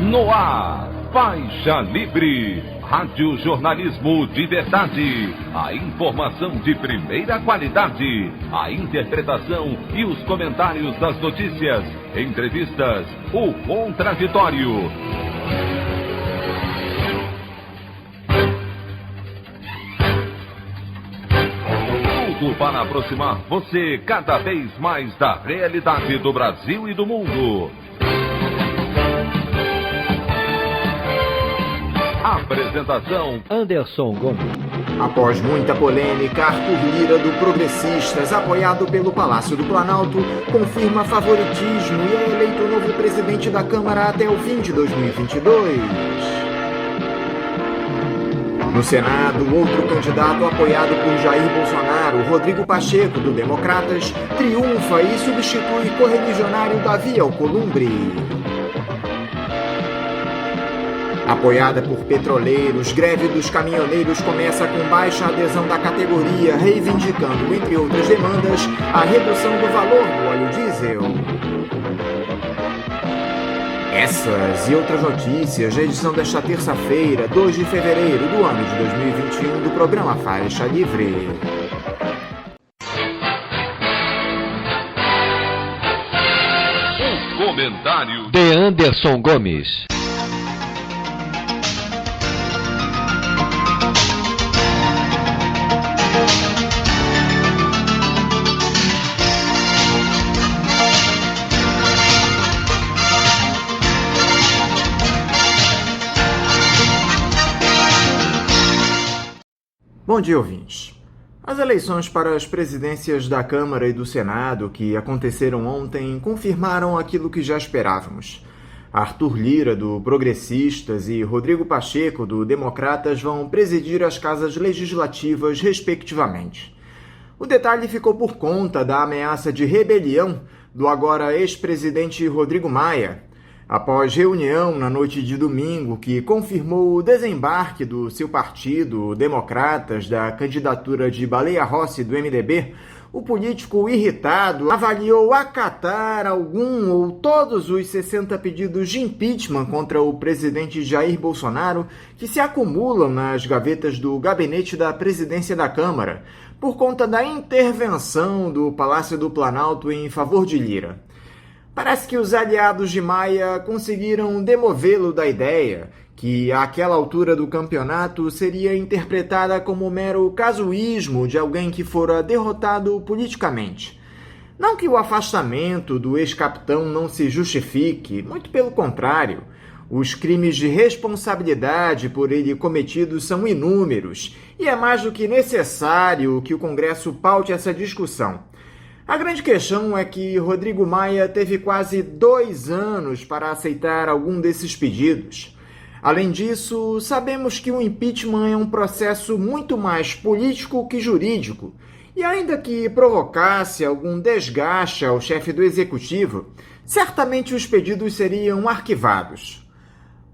No ar, Faixa Livre, rádio jornalismo de verdade, a informação de primeira qualidade, a interpretação e os comentários das notícias, entrevistas, o contraditório. Tudo para aproximar você cada vez mais da realidade do Brasil e do mundo. Apresentação: Anderson Gomes. Após muita polêmica, Arthur Lira, do Progressistas, apoiado pelo Palácio do Planalto, confirma favoritismo e é eleito o novo presidente da Câmara até o fim de 2022. No Senado, outro candidato apoiado por Jair Bolsonaro, Rodrigo Pacheco, do Democratas, triunfa e substitui correligionário Davi Alcolumbre. Apoiada por petroleiros, greve dos caminhoneiros começa com baixa adesão da categoria, reivindicando, entre outras demandas, a redução do valor do óleo diesel. Essas e outras notícias na edição desta terça-feira, 2 de fevereiro do ano de 2021, do programa Faixa Livre. O comentário de Anderson Gomes. Bom dia, ouvintes. As eleições para as presidências da Câmara e do Senado, que aconteceram ontem, confirmaram aquilo que já esperávamos. Arthur Lira, do Progressistas, e Rodrigo Pacheco, do Democratas, vão presidir as casas legislativas, respectivamente. O detalhe ficou por conta da ameaça de rebelião do agora ex-presidente Rodrigo Maia, após reunião na noite de domingo que confirmou o desembarque do seu partido, Democratas, da candidatura de Baleia Rossi do MDB, o político irritado avaliou acatar algum ou todos os 60 pedidos de impeachment contra o presidente Jair Bolsonaro que se acumulam nas gavetas do gabinete da presidência da Câmara, por conta da intervenção do Palácio do Planalto em favor de Lira. Parece que os aliados de Maia conseguiram demovê-lo da ideia, que àquela altura do campeonato seria interpretada como mero casuísmo de alguém que fora derrotado politicamente. Não que o afastamento do ex-capitão não se justifique, muito pelo contrário. Os crimes de responsabilidade por ele cometidos são inúmeros, e é mais do que necessário que o Congresso paute essa discussão. A grande questão é que Rodrigo Maia teve quase 2 anos para aceitar algum desses pedidos. Além disso, sabemos que o impeachment é um processo muito mais político que jurídico, e ainda que provocasse algum desgaste ao chefe do executivo, certamente os pedidos seriam arquivados.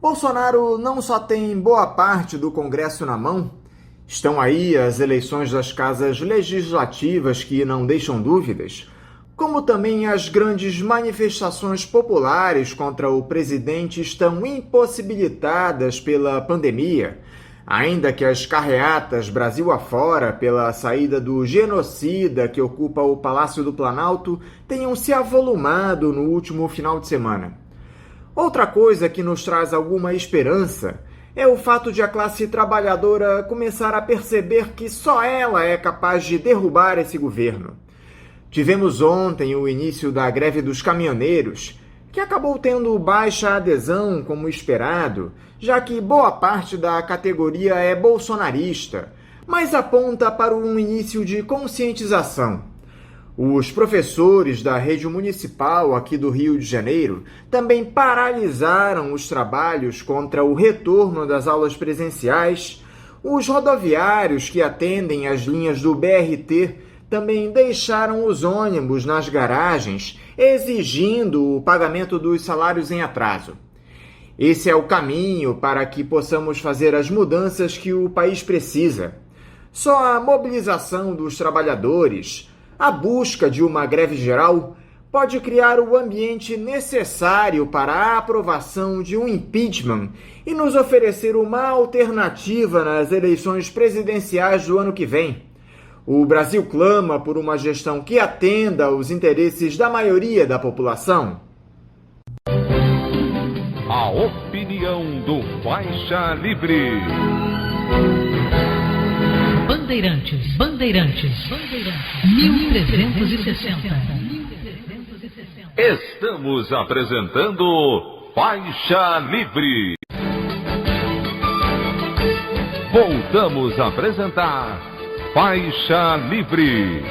Bolsonaro não só tem boa parte do Congresso na mão. Estão aí as eleições das casas legislativas que não deixam dúvidas, como também as grandes manifestações populares contra o presidente estão impossibilitadas pela pandemia, ainda que as carreatas Brasil afora pela saída do genocida que ocupa o Palácio do Planalto tenham se avolumado no último final de semana. Outra coisa que nos traz alguma esperança é o fato de a classe trabalhadora começar a perceber que só ela é capaz de derrubar esse governo. Tivemos ontem o início da greve dos caminhoneiros, que acabou tendo baixa adesão como esperado, já que boa parte da categoria é bolsonarista, mas aponta para um início de conscientização. Os professores da rede municipal aqui do Rio de Janeiro também paralisaram os trabalhos contra o retorno das aulas presenciais. Os rodoviários que atendem as linhas do BRT também deixaram os ônibus nas garagens, exigindo o pagamento dos salários em atraso. Esse é o caminho para que possamos fazer as mudanças que o país precisa. Só a mobilização dos trabalhadores, a busca de uma greve geral, pode criar o ambiente necessário para a aprovação de um impeachment e nos oferecer uma alternativa nas eleições presidenciais do ano que vem. O Brasil clama por uma gestão que atenda aos interesses da maioria da população. A opinião do Faixa Livre. Bandeirantes, 1360. Estamos apresentando Faixa Livre. Voltamos a apresentar Faixa Livre.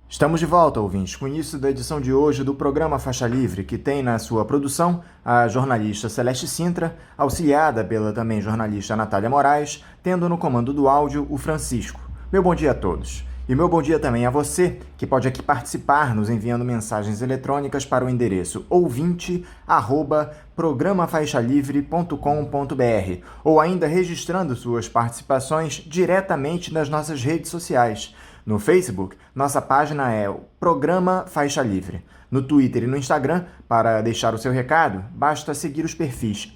Estamos de volta, ouvintes, com o início da edição de hoje do programa Faixa Livre, que tem na sua produção a jornalista Celeste Sintra, auxiliada pela também jornalista Natália Moraes, tendo no comando do áudio o Francisco. Meu bom dia a todos. E meu bom dia também a você, que pode aqui participar nos enviando mensagens eletrônicas para o endereço ouvinte@programafaixalivre.com.br ou ainda registrando suas participações diretamente nas nossas redes sociais. No Facebook, nossa página é o Programa Faixa Livre. No Twitter e no Instagram, para deixar o seu recado, basta seguir os perfis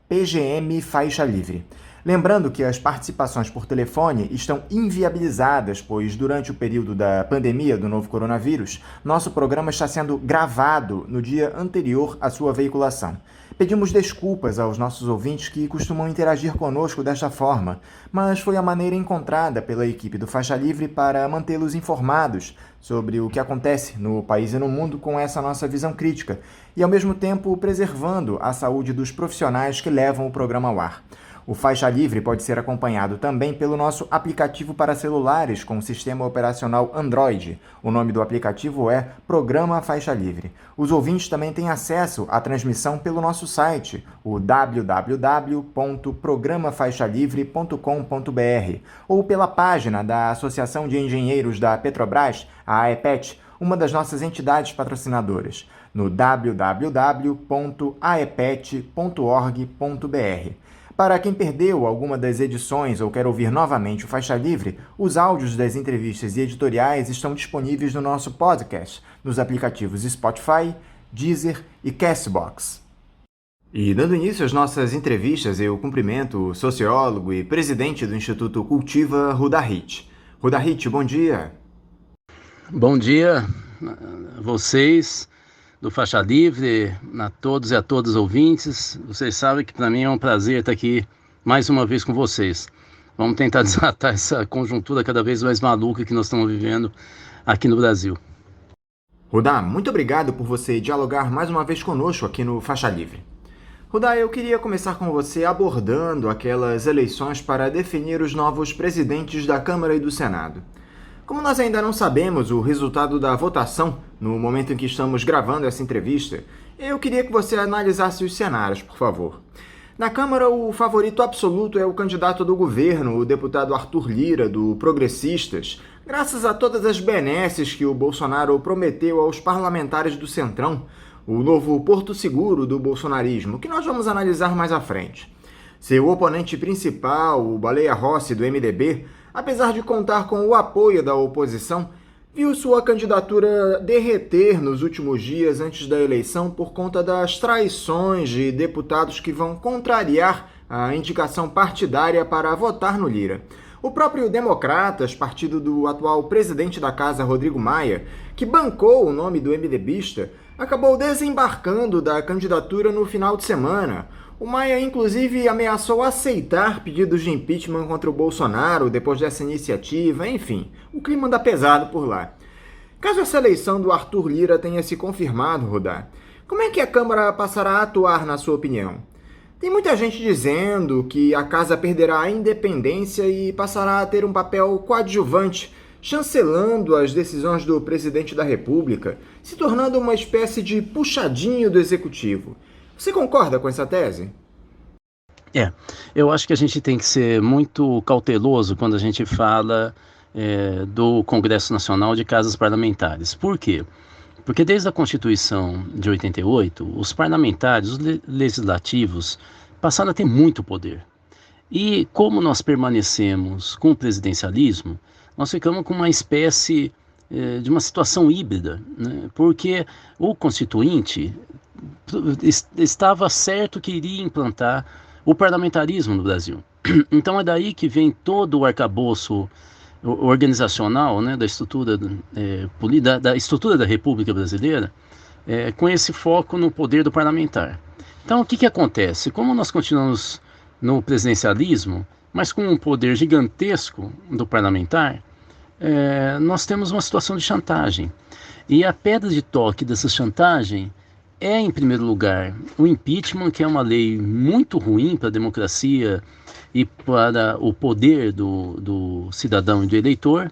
@PGMFaixaLivre. Lembrando que as participações por telefone estão inviabilizadas, pois durante o período da pandemia do novo coronavírus, nosso programa está sendo gravado no dia anterior à sua veiculação. Pedimos desculpas aos nossos ouvintes que costumam interagir conosco desta forma, mas foi a maneira encontrada pela equipe do Faixa Livre para mantê-los informados sobre o que acontece no país e no mundo com essa nossa visão crítica e, ao mesmo tempo, preservando a saúde dos profissionais que levam o programa ao ar. O Faixa Livre pode ser acompanhado também pelo nosso aplicativo para celulares com sistema operacional Android. O nome do aplicativo é Programa Faixa Livre. Os ouvintes também têm acesso à transmissão pelo nosso site, o www.programafaixalivre.com.br, ou pela página da Associação de Engenheiros da Petrobras, a AEPET, uma das nossas entidades patrocinadoras, no www.aepet.org.br. Para quem perdeu alguma das edições ou quer ouvir novamente o Faixa Livre, os áudios das entrevistas e editoriais estão disponíveis no nosso podcast, nos aplicativos Spotify, Deezer e Castbox. E dando início às nossas entrevistas, eu cumprimento o sociólogo e presidente do Instituto Cultiva, Rudá Hit. Rudá Hit, bom dia. Bom dia a vocês do Faixa Livre, a todos e a todas os ouvintes. Vocês sabem que para mim é um prazer estar aqui mais uma vez com vocês. Vamos tentar desatar essa conjuntura cada vez mais maluca que nós estamos vivendo aqui no Brasil. Rudá, muito obrigado por você dialogar mais uma vez conosco aqui no Faixa Livre. Rudá, eu queria começar com você abordando aquelas eleições para definir os novos presidentes da Câmara e do Senado. Como nós ainda não sabemos o resultado da votação no momento em que estamos gravando essa entrevista, eu queria que você analisasse os cenários, por favor. Na Câmara, o favorito absoluto é o candidato do governo, o deputado Arthur Lira, do Progressistas, graças a todas as benesses que o Bolsonaro prometeu aos parlamentares do Centrão, o novo porto seguro do bolsonarismo, que nós vamos analisar mais à frente. Seu oponente principal, o Baleia Rossi, do MDB, apesar de contar com o apoio da oposição, viu sua candidatura derreter nos últimos dias antes da eleição por conta das traições de deputados que vão contrariar a indicação partidária para votar no Lira. O próprio Democratas, partido do atual presidente da Casa, Rodrigo Maia, que bancou o nome do MDBista, acabou desembarcando da candidatura no final de semana. O Maia, inclusive, ameaçou aceitar pedidos de impeachment contra o Bolsonaro depois dessa iniciativa, enfim, o clima anda pesado por lá. Caso essa eleição do Arthur Lira tenha se confirmado, Rudá, como é que a Câmara passará a atuar, na sua opinião? Tem muita gente dizendo que a Casa perderá a independência e passará a ter um papel coadjuvante, chancelando as decisões do presidente da República, se tornando uma espécie de puxadinho do Executivo. Você concorda com essa tese? Eu acho que a gente tem que ser muito cauteloso quando a gente fala do Congresso Nacional de Casas Parlamentares. Por quê? Porque desde a Constituição de 88, os parlamentares, os legislativos, passaram a ter muito poder. E como nós permanecemos com o presidencialismo, nós ficamos com uma espécie de uma situação híbrida, né? Porque o Constituinte estava certo que iria implantar o parlamentarismo no Brasil. Então é daí que vem todo o arcabouço organizacional, né, da estrutura da estrutura da República Brasileira, com esse foco no poder do parlamentar. Então o que acontece? Como nós continuamos no presidencialismo, mas com um poder gigantesco do parlamentar, nós temos uma situação de chantagem. E a pedra de toque dessa chantagem é, em primeiro lugar, o impeachment, que é uma lei muito ruim para a democracia e para o poder do cidadão e do eleitor.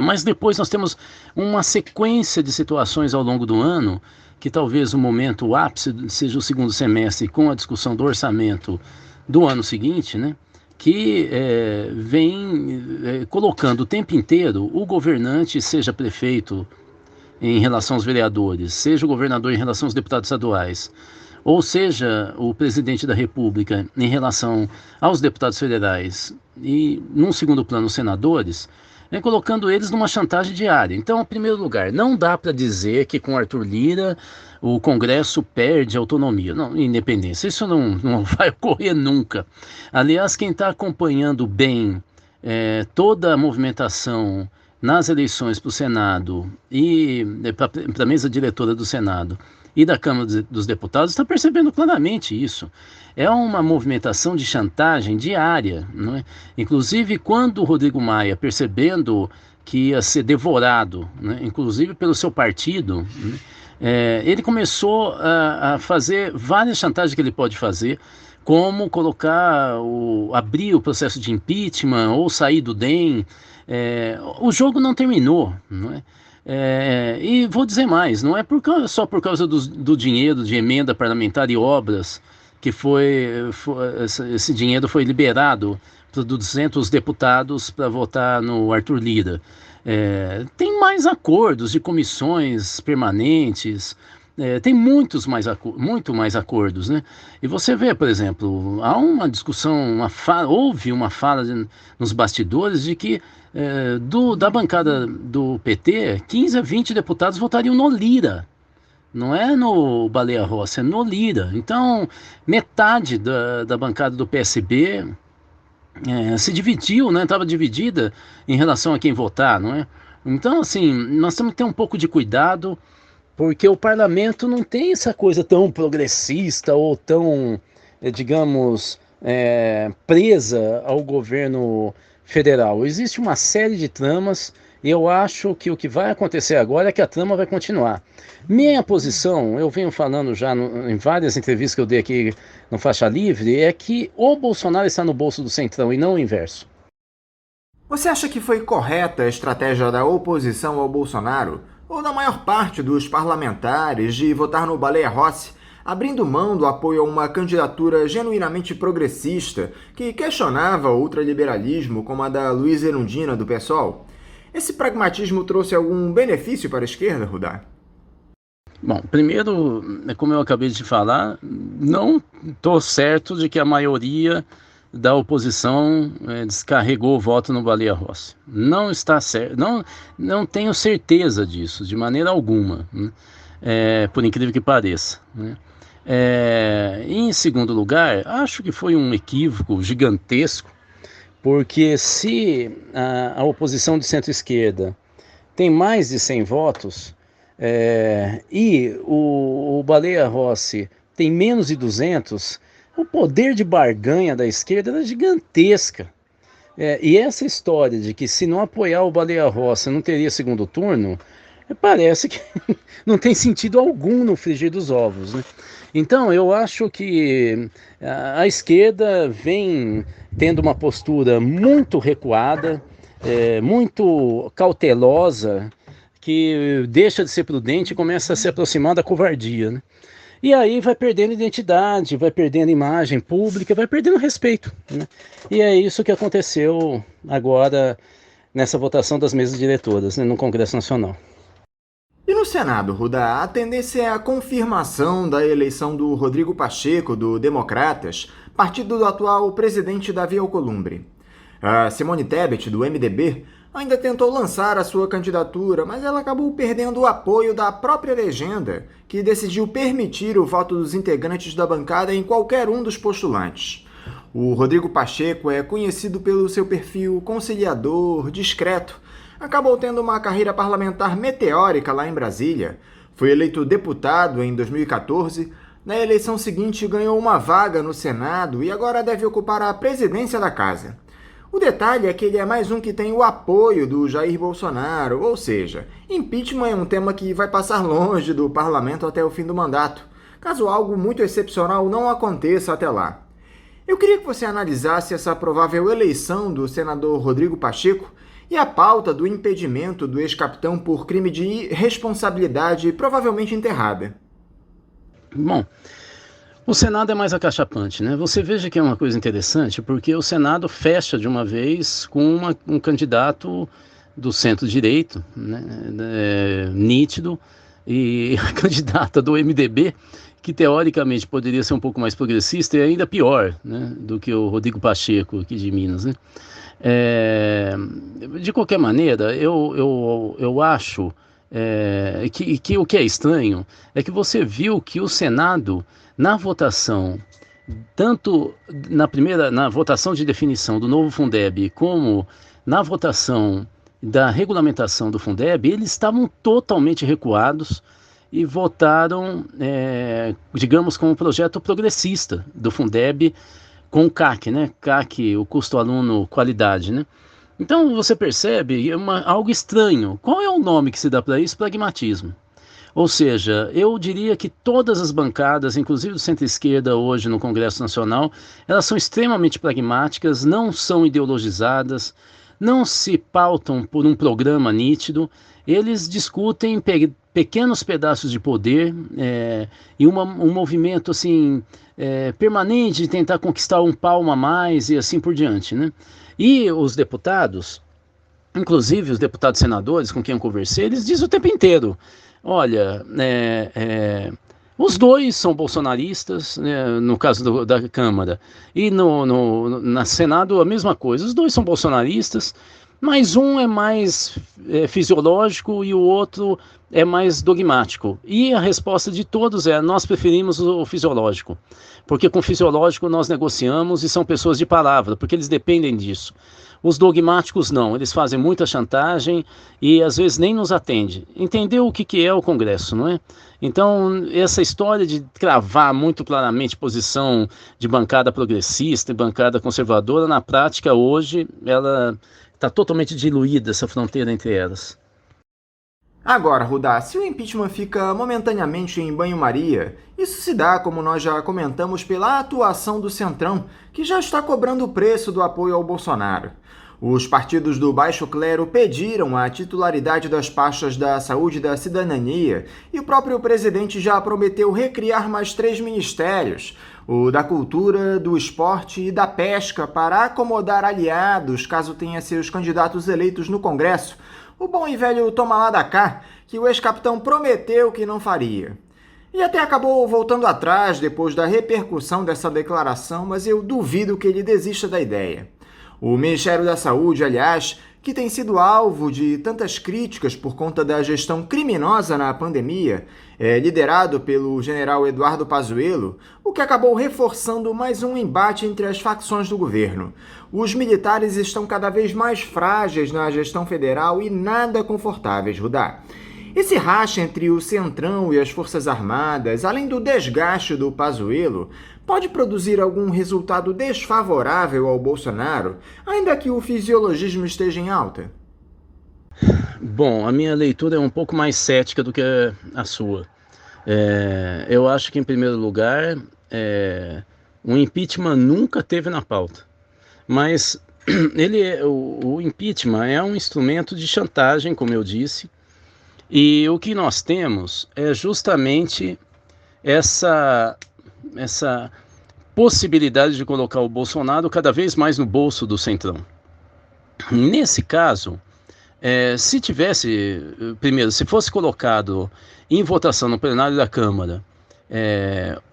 Mas depois nós temos uma sequência de situações ao longo do ano, que talvez o momento, o ápice, seja o segundo semestre, com a discussão do orçamento do ano seguinte, né? Que vem colocando o tempo inteiro o governante, seja prefeito em relação aos vereadores, seja o governador em relação aos deputados estaduais, ou seja o presidente da República em relação aos deputados federais e, num segundo plano, os senadores, colocando eles numa chantagem diária. Então, em primeiro lugar, não dá para dizer que com Arthur Lira o Congresso perde autonomia, não, independência. Isso não vai ocorrer nunca. Aliás, quem está acompanhando bem toda a movimentação nas eleições para o Senado e para a mesa diretora do Senado e da Câmara dos Deputados está percebendo claramente isso. É uma movimentação de chantagem diária, não é? Inclusive, quando o Rodrigo Maia, percebendo que ia ser devorado, né, inclusive pelo seu partido, né, ele começou a fazer várias chantagens que ele pode fazer, como abrir o processo de impeachment ou sair do DEM. O jogo não terminou, não é? E vou dizer mais, não é só por causa do dinheiro de emenda parlamentar e obras que esse dinheiro foi liberado para 200 deputados para votar no Arthur Lira. Tem mais acordos de comissões permanentes, tem muito mais acordos, né? E você vê, por exemplo, há uma discussão, houve uma fala nos bastidores de que da bancada do PT, 15 a 20 deputados votariam no Lira. Não é no Baleia Rossi, é no Lira. Então, metade da bancada do PSB se dividiu, né? Estava dividida em relação a quem votar, não é? Então, assim, nós temos que ter um pouco de cuidado, porque o parlamento não tem essa coisa tão progressista ou tão, digamos, presa ao governo federal. Existe uma série de tramas e eu acho que o que vai acontecer agora é que a trama vai continuar. Minha posição, eu venho falando já em várias entrevistas que eu dei aqui no Faixa Livre, é que o Bolsonaro está no bolso do Centrão e não o inverso. Você acha que foi correta a estratégia da oposição ao Bolsonaro, ou da maior parte dos parlamentares, de votar no Baleia Rossi, abrindo mão do apoio a uma candidatura genuinamente progressista que questionava o ultraliberalismo como a da Luísa Erundina, do PSOL? Esse pragmatismo trouxe algum benefício para a esquerda, Rudá? Bom, primeiro, como eu acabei de falar, não estou certo de que a maioria da oposição descarregou o voto no Baleia Rossi. Não está certo, não tenho certeza disso, de maneira alguma, né? Por incrível que pareça, né? Em segundo lugar, acho que foi um equívoco gigantesco, porque se a oposição de centro-esquerda tem mais de 100 votos e o Baleia Rossi tem menos de 200, o poder de barganha da esquerda era gigantesca. E essa história de que se não apoiar o Baleia Rossi não teria segundo turno, parece que não tem sentido algum no frigir dos ovos, né? Então eu acho que a esquerda vem tendo uma postura muito recuada, muito cautelosa, que deixa de ser prudente e começa a se aproximar da covardia, né? E aí vai perdendo identidade, vai perdendo imagem pública, vai perdendo respeito, né? E é isso que aconteceu agora nessa votação das mesas diretoras, né, no Congresso Nacional. E no Senado, Rudá, a tendência é a confirmação da eleição do Rodrigo Pacheco, do Democratas, partido do atual presidente Davi Alcolumbre. A Simone Tebet, do MDB, ainda tentou lançar a sua candidatura, mas ela acabou perdendo o apoio da própria legenda, que decidiu permitir o voto dos integrantes da bancada em qualquer um dos postulantes. O Rodrigo Pacheco é conhecido pelo seu perfil conciliador, discreto. Acabou tendo uma carreira parlamentar meteórica lá em Brasília. Foi eleito deputado em 2014. Na eleição seguinte, ganhou uma vaga no Senado e agora deve ocupar a presidência da casa. O detalhe é que ele é mais um que tem o apoio do Jair Bolsonaro, ou seja, impeachment é um tema que vai passar longe do parlamento até o fim do mandato, caso algo muito excepcional não aconteça até lá. Eu queria que você analisasse essa provável eleição do senador Rodrigo Pacheco e a pauta do impedimento do ex-capitão por crime de irresponsabilidade provavelmente enterrada. Bom, o Senado é mais acachapante, né? Você veja que é uma coisa interessante, porque o Senado fecha de uma vez com um candidato do centro-direito, né? Nítido, e a candidata do MDB, que teoricamente poderia ser um pouco mais progressista e ainda pior, né, do que o Rodrigo Pacheco aqui de Minas, né? De qualquer maneira, eu acho que o que é estranho é que você viu que o Senado, na votação, tanto na votação de definição do novo Fundeb, como na votação da regulamentação do Fundeb, eles estavam totalmente recuados e votaram, digamos, com um projeto progressista do Fundeb, com o CAC, né? CAC, o custo aluno qualidade, né? Então você percebe algo estranho. Qual é o nome que se dá para isso? Pragmatismo. Ou seja, eu diria que todas as bancadas, inclusive do centro-esquerda hoje no Congresso Nacional, elas são extremamente pragmáticas, não são ideologizadas, não se pautam por um programa nítido, eles discutem pequenos pedaços de poder e um movimento assim, permanente de tentar conquistar um palmo a mais e assim por diante, né? E os deputados, inclusive os deputados senadores com quem eu conversei, eles dizem o tempo inteiro, olha, os dois são bolsonaristas, né, no caso da Câmara, e na Senado a mesma coisa, os dois são bolsonaristas, mas um é mais fisiológico e o outro é mais dogmático. E a resposta de todos é, nós preferimos o fisiológico, porque com o fisiológico nós negociamos e são pessoas de palavra, porque eles dependem disso. Os dogmáticos não, eles fazem muita chantagem e às vezes nem nos atendem. Entendeu o que é o Congresso, não é? Então, essa história de cravar muito claramente posição de bancada progressista e bancada conservadora, na prática hoje, ela está totalmente diluída, essa fronteira entre elas. Agora, Rudá, se o impeachment fica momentaneamente em banho-maria, isso se dá, como nós já comentamos, pela atuação do Centrão, que já está cobrando o preço do apoio ao Bolsonaro. Os partidos do baixo clero pediram a titularidade das pastas da saúde e da cidadania, e o próprio presidente já prometeu recriar mais 3 ministérios, o da cultura, do esporte e da pesca, para acomodar aliados caso tenha seus candidatos eleitos no Congresso, o bom e velho toma lá da cá, que o ex-capitão prometeu que não faria. E até acabou voltando atrás depois da repercussão dessa declaração, mas eu duvido que ele desista da ideia. O Ministério da Saúde, aliás, que tem sido alvo de tantas críticas por conta da gestão criminosa na pandemia, é liderado pelo general Eduardo Pazuello, o que acabou reforçando mais um embate entre as facções do governo. Os militares estão cada vez mais frágeis na gestão federal e nada confortáveis, Rudá. Esse racha entre o Centrão e as Forças Armadas, além do desgaste do Pazuello, pode produzir algum resultado desfavorável ao Bolsonaro, ainda que o fisiologismo esteja em alta? Bom, a minha leitura é um pouco mais cética do que a sua. Eu acho que, em primeiro lugar, o impeachment nunca teve na pauta. Mas o impeachment é um instrumento de chantagem, como eu disse, e o que nós temos é justamente essa possibilidade de colocar o Bolsonaro cada vez mais no bolso do Centrão. Nesse caso, se fosse colocado em votação no plenário da Câmara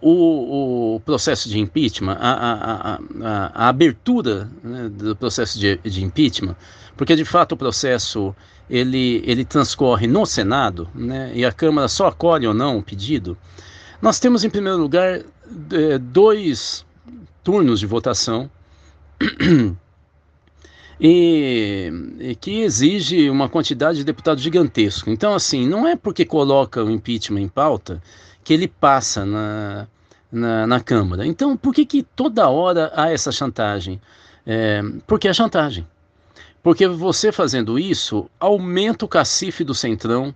o processo de impeachment, a abertura, né, do processo de impeachment, porque de fato o processo ele transcorre no Senado, né, e a Câmara só acolhe ou não o pedido. Nós temos, em primeiro lugar, 2 turnos de votação e que exige uma quantidade de deputados gigantesco. Então, assim, não é porque coloca o impeachment em pauta que ele passa na Câmara. Então, por que toda hora há essa chantagem? Porque é chantagem. Porque você fazendo isso, aumenta o cacife do Centrão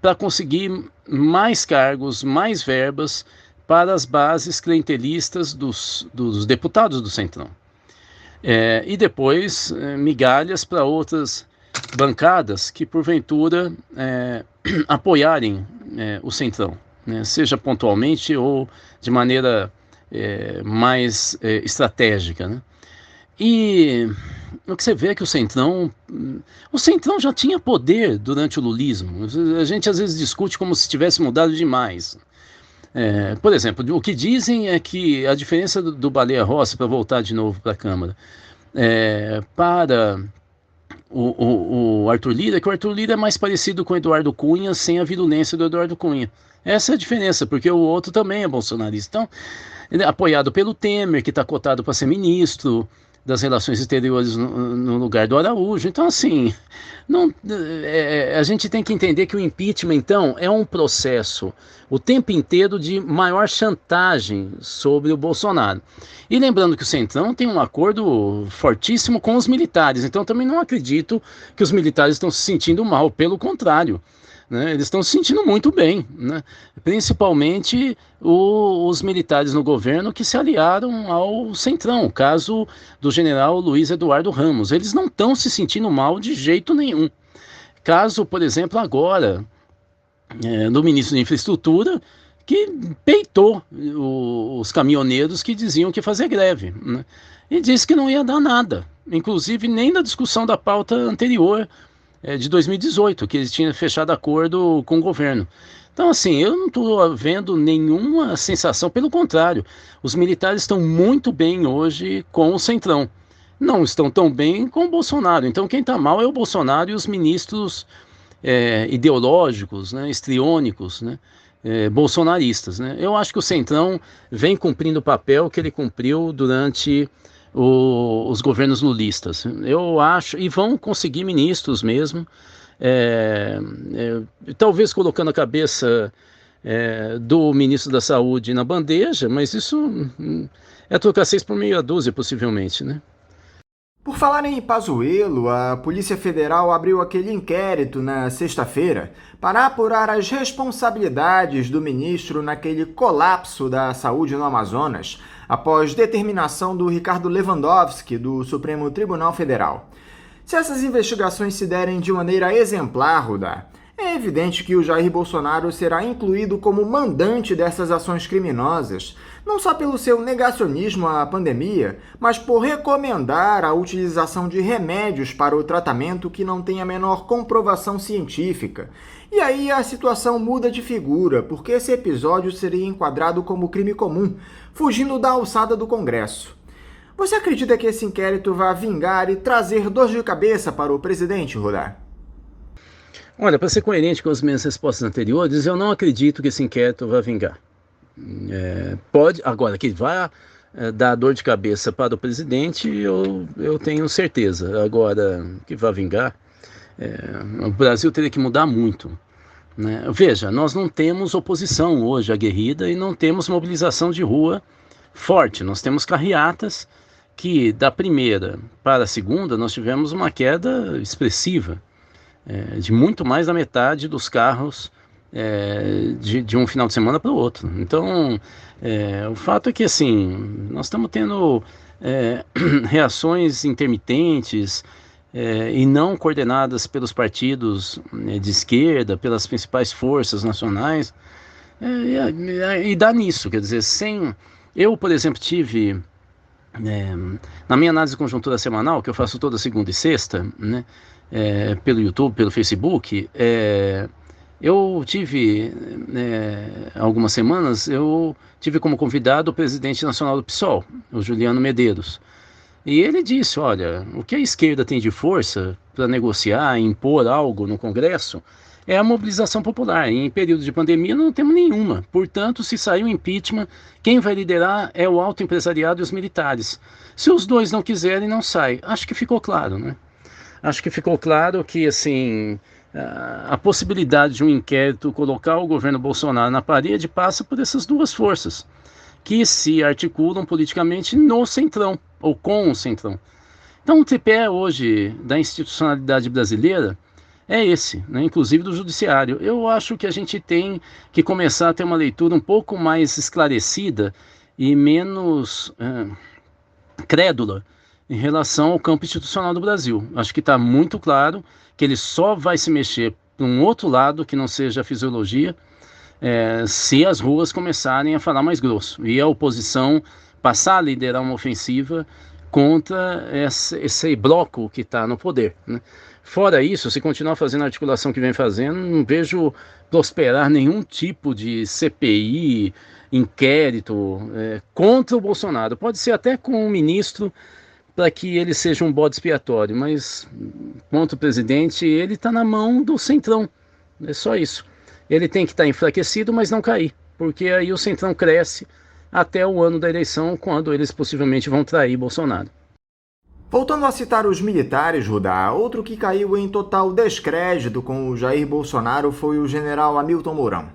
para conseguir mais cargos, mais verbas para as bases clientelistas dos deputados do Centrão. E depois migalhas para outras bancadas que, porventura, apoiarem o Centrão, né, seja pontualmente ou de maneira mais estratégica, né? E o que você vê é que o Centrão já tinha poder durante o lulismo. A gente às vezes discute como se tivesse mudado demais. Por exemplo, o que dizem é que a diferença do Baleia Rossi, para voltar de novo para a Câmara, para o Arthur Lira, é que o Arthur Lira é mais parecido com o Eduardo Cunha sem a virulência do Eduardo Cunha. Essa é a diferença, porque o outro também é bolsonarista. Então, ele é apoiado pelo Temer, que está cotado para ser ministro das Relações Exteriores no lugar do Araújo. Então, assim, a gente tem que entender que o impeachment, então, é um processo o tempo inteiro de maior chantagem sobre o Bolsonaro. E lembrando que o Centrão tem um acordo fortíssimo com os militares, então também não acredito que os militares estão se sentindo mal, pelo contrário, né? Eles estão se sentindo muito bem, né? Principalmente os militares no governo que se aliaram ao Centrão, o caso do general Luiz Eduardo Ramos. Eles não estão se sentindo mal de jeito nenhum. Caso, por exemplo, agora, do ministro de Infraestrutura, que peitou os caminhoneiros que diziam que ia fazer greve, né? E disse que não ia dar nada, inclusive nem na discussão da pauta anterior, de 2018, que eles tinham fechado acordo com o governo. Então, assim, eu não estou vendo nenhuma sensação, pelo contrário, os militares estão muito bem hoje com o Centrão, não estão tão bem com o Bolsonaro. Então, quem está mal é o Bolsonaro e os ministros ideológicos, né, histriônicos, né, bolsonaristas, né. Eu acho que o Centrão vem cumprindo o papel que ele cumpriu durante os governos lulistas. Eu acho, e vão conseguir ministros mesmo, talvez colocando a cabeça do ministro da Saúde na bandeja, mas isso é trocar 6 por meia dúzia, possivelmente, né? Por falar em Pazuello, a Polícia Federal abriu aquele inquérito na sexta-feira para apurar as responsabilidades do ministro naquele colapso da saúde no Amazonas, após determinação do Ricardo Lewandowski, do Supremo Tribunal Federal. Se essas investigações se derem de maneira exemplar, Rudá, é evidente que o Jair Bolsonaro será incluído como mandante dessas ações criminosas, não só pelo seu negacionismo à pandemia, mas por recomendar a utilização de remédios para o tratamento que não tem a menor comprovação científica. E aí a situação muda de figura, porque esse episódio seria enquadrado como crime comum, fugindo da alçada do Congresso. Você acredita que esse inquérito vai vingar e trazer dor de cabeça para o presidente, Rudá? Olha, para ser coerente com as minhas respostas anteriores, eu não acredito que esse inquérito vai vingar. Pode, agora, que vai dar dor de cabeça para o presidente, eu tenho certeza. Agora, que vai vingar, o Brasil teria que mudar muito, né? Veja, nós não temos oposição hoje aguerrida e não temos mobilização de rua forte. Nós temos carreatas que, da primeira para a segunda, nós tivemos uma queda expressiva, de muito mais da metade dos carros de um final de semana para o outro. Então, o fato é que, assim, nós estamos tendo reações intermitentes e não coordenadas pelos partidos de esquerda, pelas principais forças nacionais, e dá nisso, quer dizer, eu, por exemplo, tive, na minha análise de conjuntura semanal, que eu faço toda segunda e sexta, né, pelo YouTube, pelo Facebook, Eu tive, algumas semanas, eu tive como convidado o presidente nacional do PSOL, o Juliano Medeiros. E ele disse, olha, o que a esquerda tem de força para negociar, impor algo no Congresso, é a mobilização popular. Em período de pandemia não temos nenhuma. Portanto, se sair o impeachment, quem vai liderar é o alto empresariado e os militares. Se os dois não quiserem, não sai. Acho que ficou claro, né? Acho que ficou claro que, assim, a possibilidade de um inquérito colocar o governo Bolsonaro na parede passa por essas duas forças, que se articulam politicamente no centrão, ou com o centrão. Então, o tripé hoje da institucionalidade brasileira é esse, né? Inclusive do judiciário. Eu acho que a gente tem que começar a ter uma leitura um pouco mais esclarecida e menos crédula em relação ao campo institucional do Brasil. Acho que está muito claro que ele só vai se mexer para um outro lado que não seja a fisiologia, se as ruas começarem a falar mais grosso e a oposição passar a liderar uma ofensiva contra esse bloco que está no poder, né? Fora isso, se continuar fazendo a articulação que vem fazendo, não vejo prosperar nenhum tipo de CPI, inquérito contra o Bolsonaro. Pode ser até com um ministro para que ele seja um bode expiatório, mas contra o presidente, ele está na mão do centrão. É só isso. Ele tem que estar enfraquecido, mas não cair, porque aí o centrão cresce até o ano da eleição, quando eles possivelmente vão trair Bolsonaro. Voltando a citar os militares, Rudá, outro que caiu em total descrédito com o Jair Bolsonaro foi o general Hamilton Mourão.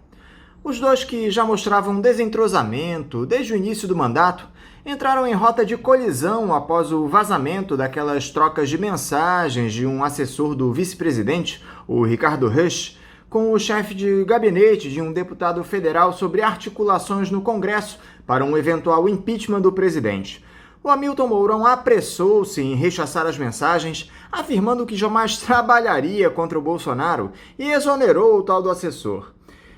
Os dois, que já mostravam desentrosamento desde o início do mandato, entraram em rota de colisão após o vazamento daquelas trocas de mensagens de um assessor do vice-presidente, o Ricardo Rush, com o chefe de gabinete de um deputado federal sobre articulações no Congresso para um eventual impeachment do presidente. O Hamilton Mourão apressou-se em rechaçar as mensagens, afirmando que jamais trabalharia contra o Bolsonaro e exonerou o tal do assessor.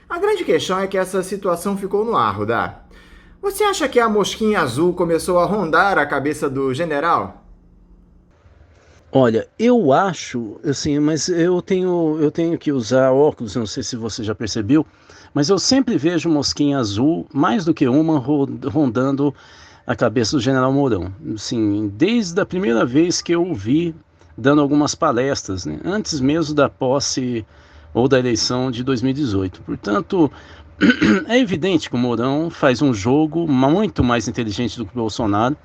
A grande questão é que essa situação ficou no ar, Rudá. Você acha que a mosquinha azul começou a rondar a cabeça do general? Olha, eu acho, assim, mas eu tenho que usar óculos, não sei se você já percebeu, mas eu sempre vejo mosquinha azul, mais do que uma, rondando a cabeça do general Mourão. Assim, desde a primeira vez que eu o vi dando algumas palestras, né, antes mesmo da posse ou da eleição de 2018. Portanto, é evidente que o Mourão faz um jogo muito mais inteligente do que o Bolsonaro.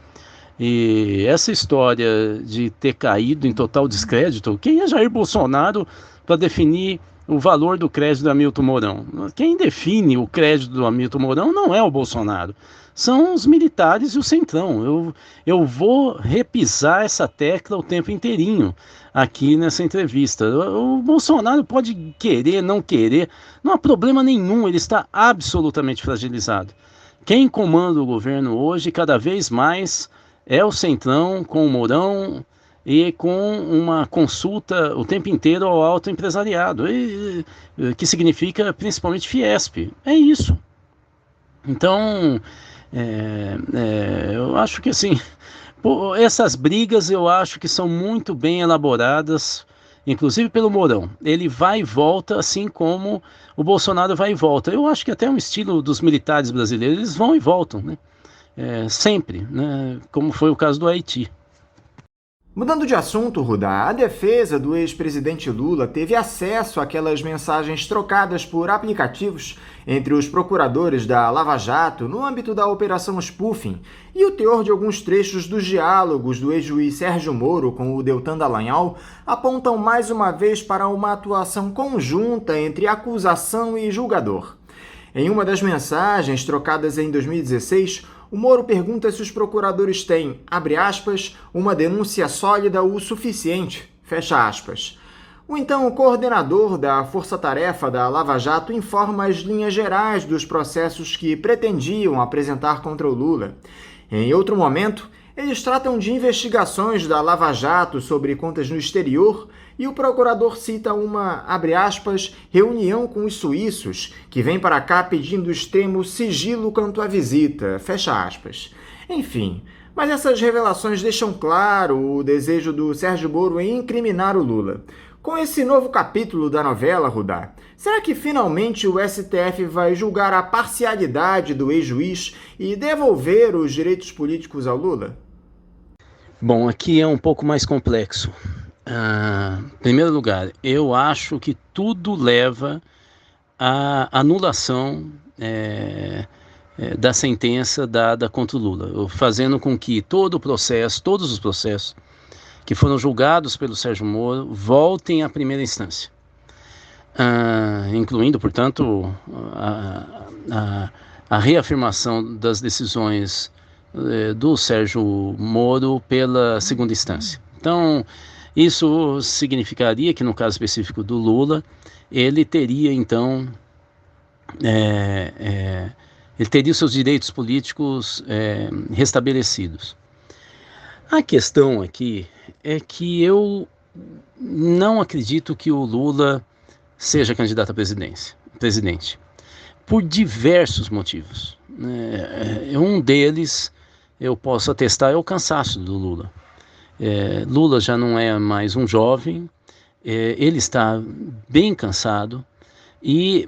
E essa história de ter caído em total descrédito, quem é Jair Bolsonaro para definir o valor do crédito do Hamilton Mourão? Quem define o crédito do Hamilton Mourão não é o Bolsonaro, são os militares e o centrão. Eu vou repisar essa tecla o tempo inteirinho aqui nessa entrevista. O Bolsonaro pode querer, não querer, não há problema nenhum, ele está absolutamente fragilizado. Quem comanda o governo hoje, cada vez mais, é o centrão com o Mourão e com uma consulta o tempo inteiro ao alto empresariado, que significa principalmente Fiesp. É isso. Então, eu acho que assim, essas brigas eu acho que são muito bem elaboradas, inclusive pelo Mourão. Ele vai e volta, assim como o Bolsonaro vai e volta. Eu acho que até um estilo dos militares brasileiros, eles vão e voltam, né? Sempre, né? Como foi o caso do Haiti. Mudando de assunto, Rudá, a defesa do ex-presidente Lula teve acesso àquelas mensagens trocadas por aplicativos entre os procuradores da Lava Jato no âmbito da Operação Spoofing e o teor de alguns trechos dos diálogos do ex-juiz Sérgio Moro com o Deltan Dallagnol apontam mais uma vez para uma atuação conjunta entre acusação e julgador. Em uma das mensagens trocadas em 2016, o Moro pergunta se os procuradores têm, abre aspas, uma denúncia sólida o suficiente, fecha aspas. O então coordenador da Força-Tarefa da Lava Jato informa as linhas gerais dos processos que pretendiam apresentar contra o Lula. Em outro momento, eles tratam de investigações da Lava Jato sobre contas no exterior e o procurador cita uma, abre aspas, reunião com os suíços, que vem para cá pedindo extremo sigilo quanto à visita, fecha aspas. Enfim, mas essas revelações deixam claro o desejo do Sérgio Moro em incriminar o Lula. Com esse novo capítulo da novela, Rudá, será que finalmente o STF vai julgar a parcialidade do ex-juiz e devolver os direitos políticos ao Lula? Bom, aqui é um pouco mais complexo. Em primeiro lugar, eu acho que tudo leva à anulação da sentença dada contra o Lula, fazendo com que todos os processos que foram julgados pelo Sérgio Moro voltem à primeira instância, incluindo, portanto, a reafirmação das decisões do Sérgio Moro pela segunda instância. Então, isso significaria que, no caso específico do Lula, ele teria, então, ele teria os seus direitos políticos restabelecidos. A questão aqui é que eu não acredito que o Lula seja candidato a presidente, por diversos motivos. Um deles, eu posso atestar, é o cansaço do Lula. Lula já não é mais um jovem, ele está bem cansado, e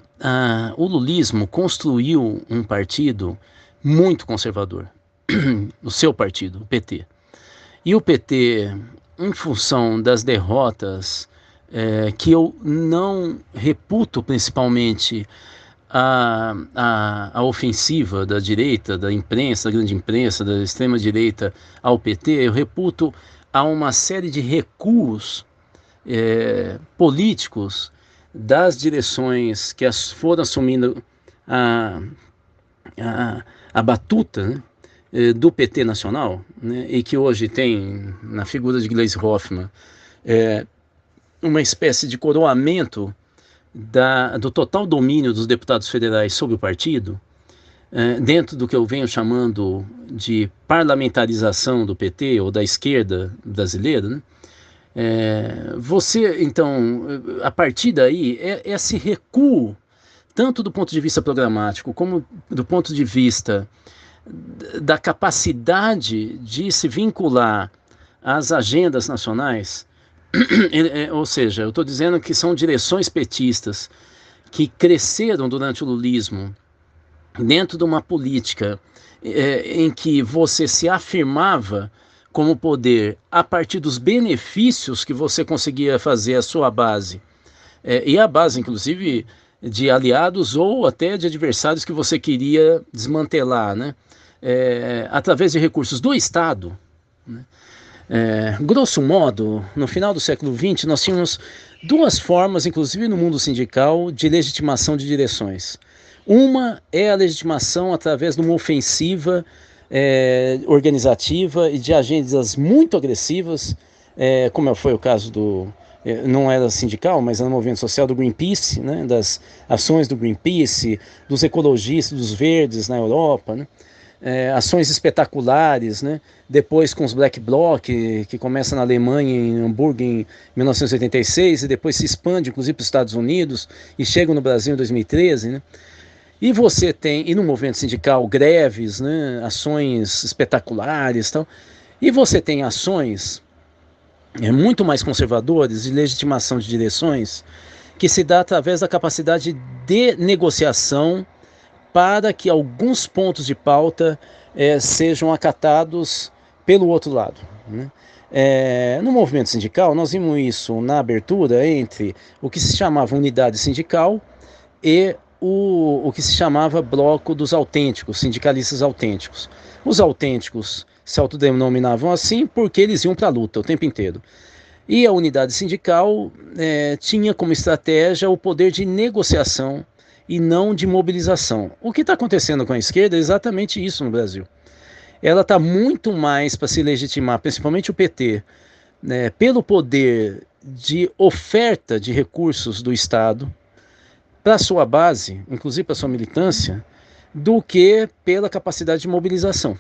o lulismo construiu um partido muito conservador, o seu partido, o PT. E o PT, em função das derrotas, que eu não reputo principalmente a ofensiva da direita, da imprensa, da grande imprensa, da extrema-direita ao PT, eu reputo a uma série de recuos políticos das direções que foram assumindo a batuta, né, do PT nacional, né, e que hoje tem, na figura de Gleisi Hoffmann, uma espécie de coroamento do total domínio dos deputados federais sobre o partido, dentro do que eu venho chamando de parlamentarização do PT, ou da esquerda brasileira, né? Você, então, a partir daí, esse recuo, tanto do ponto de vista programático, como do ponto de vista da capacidade de se vincular às agendas nacionais, ou seja, eu estou dizendo que são direções petistas que cresceram durante o lulismo dentro de uma política em que você se afirmava como poder a partir dos benefícios que você conseguia fazer à sua base, e a base, inclusive, de aliados ou até de adversários que você queria desmantelar, né? Através de recursos do Estado, né? Grosso modo, no final do século XX, nós tínhamos duas formas, inclusive no mundo sindical, de legitimação de direções. Uma é a legitimação através de uma ofensiva organizativa e de agendas muito agressivas, como foi o caso não era sindical, mas era um movimento social do Greenpeace, né, das ações do Greenpeace, dos ecologistas, dos verdes na Europa, né, ações espetaculares, né, depois com os Black Bloc, que começa na Alemanha, em Hamburgo, em 1986, e depois se expande, inclusive, para os Estados Unidos, e chega no Brasil em 2013, né. E você tem, e no movimento sindical, greves, né, ações espetaculares, tal, e você tem ações muito mais conservadoras de legitimação de direções, que se dá através da capacidade de negociação para que alguns pontos de pauta sejam acatados pelo outro lado, né? No movimento sindical, nós vimos isso na abertura entre o que se chamava unidade sindical e o que se chamava bloco dos autênticos, sindicalistas autênticos. Os autênticos se autodenominavam assim porque eles iam para a luta o tempo inteiro. E a unidade sindical tinha como estratégia o poder de negociação e não de mobilização. O que está acontecendo com a esquerda é exatamente isso no Brasil. Ela está muito mais para se legitimar, principalmente o PT, né, pelo poder de oferta de recursos do Estado para a sua base, inclusive para a sua militância, do que pela capacidade de mobilização.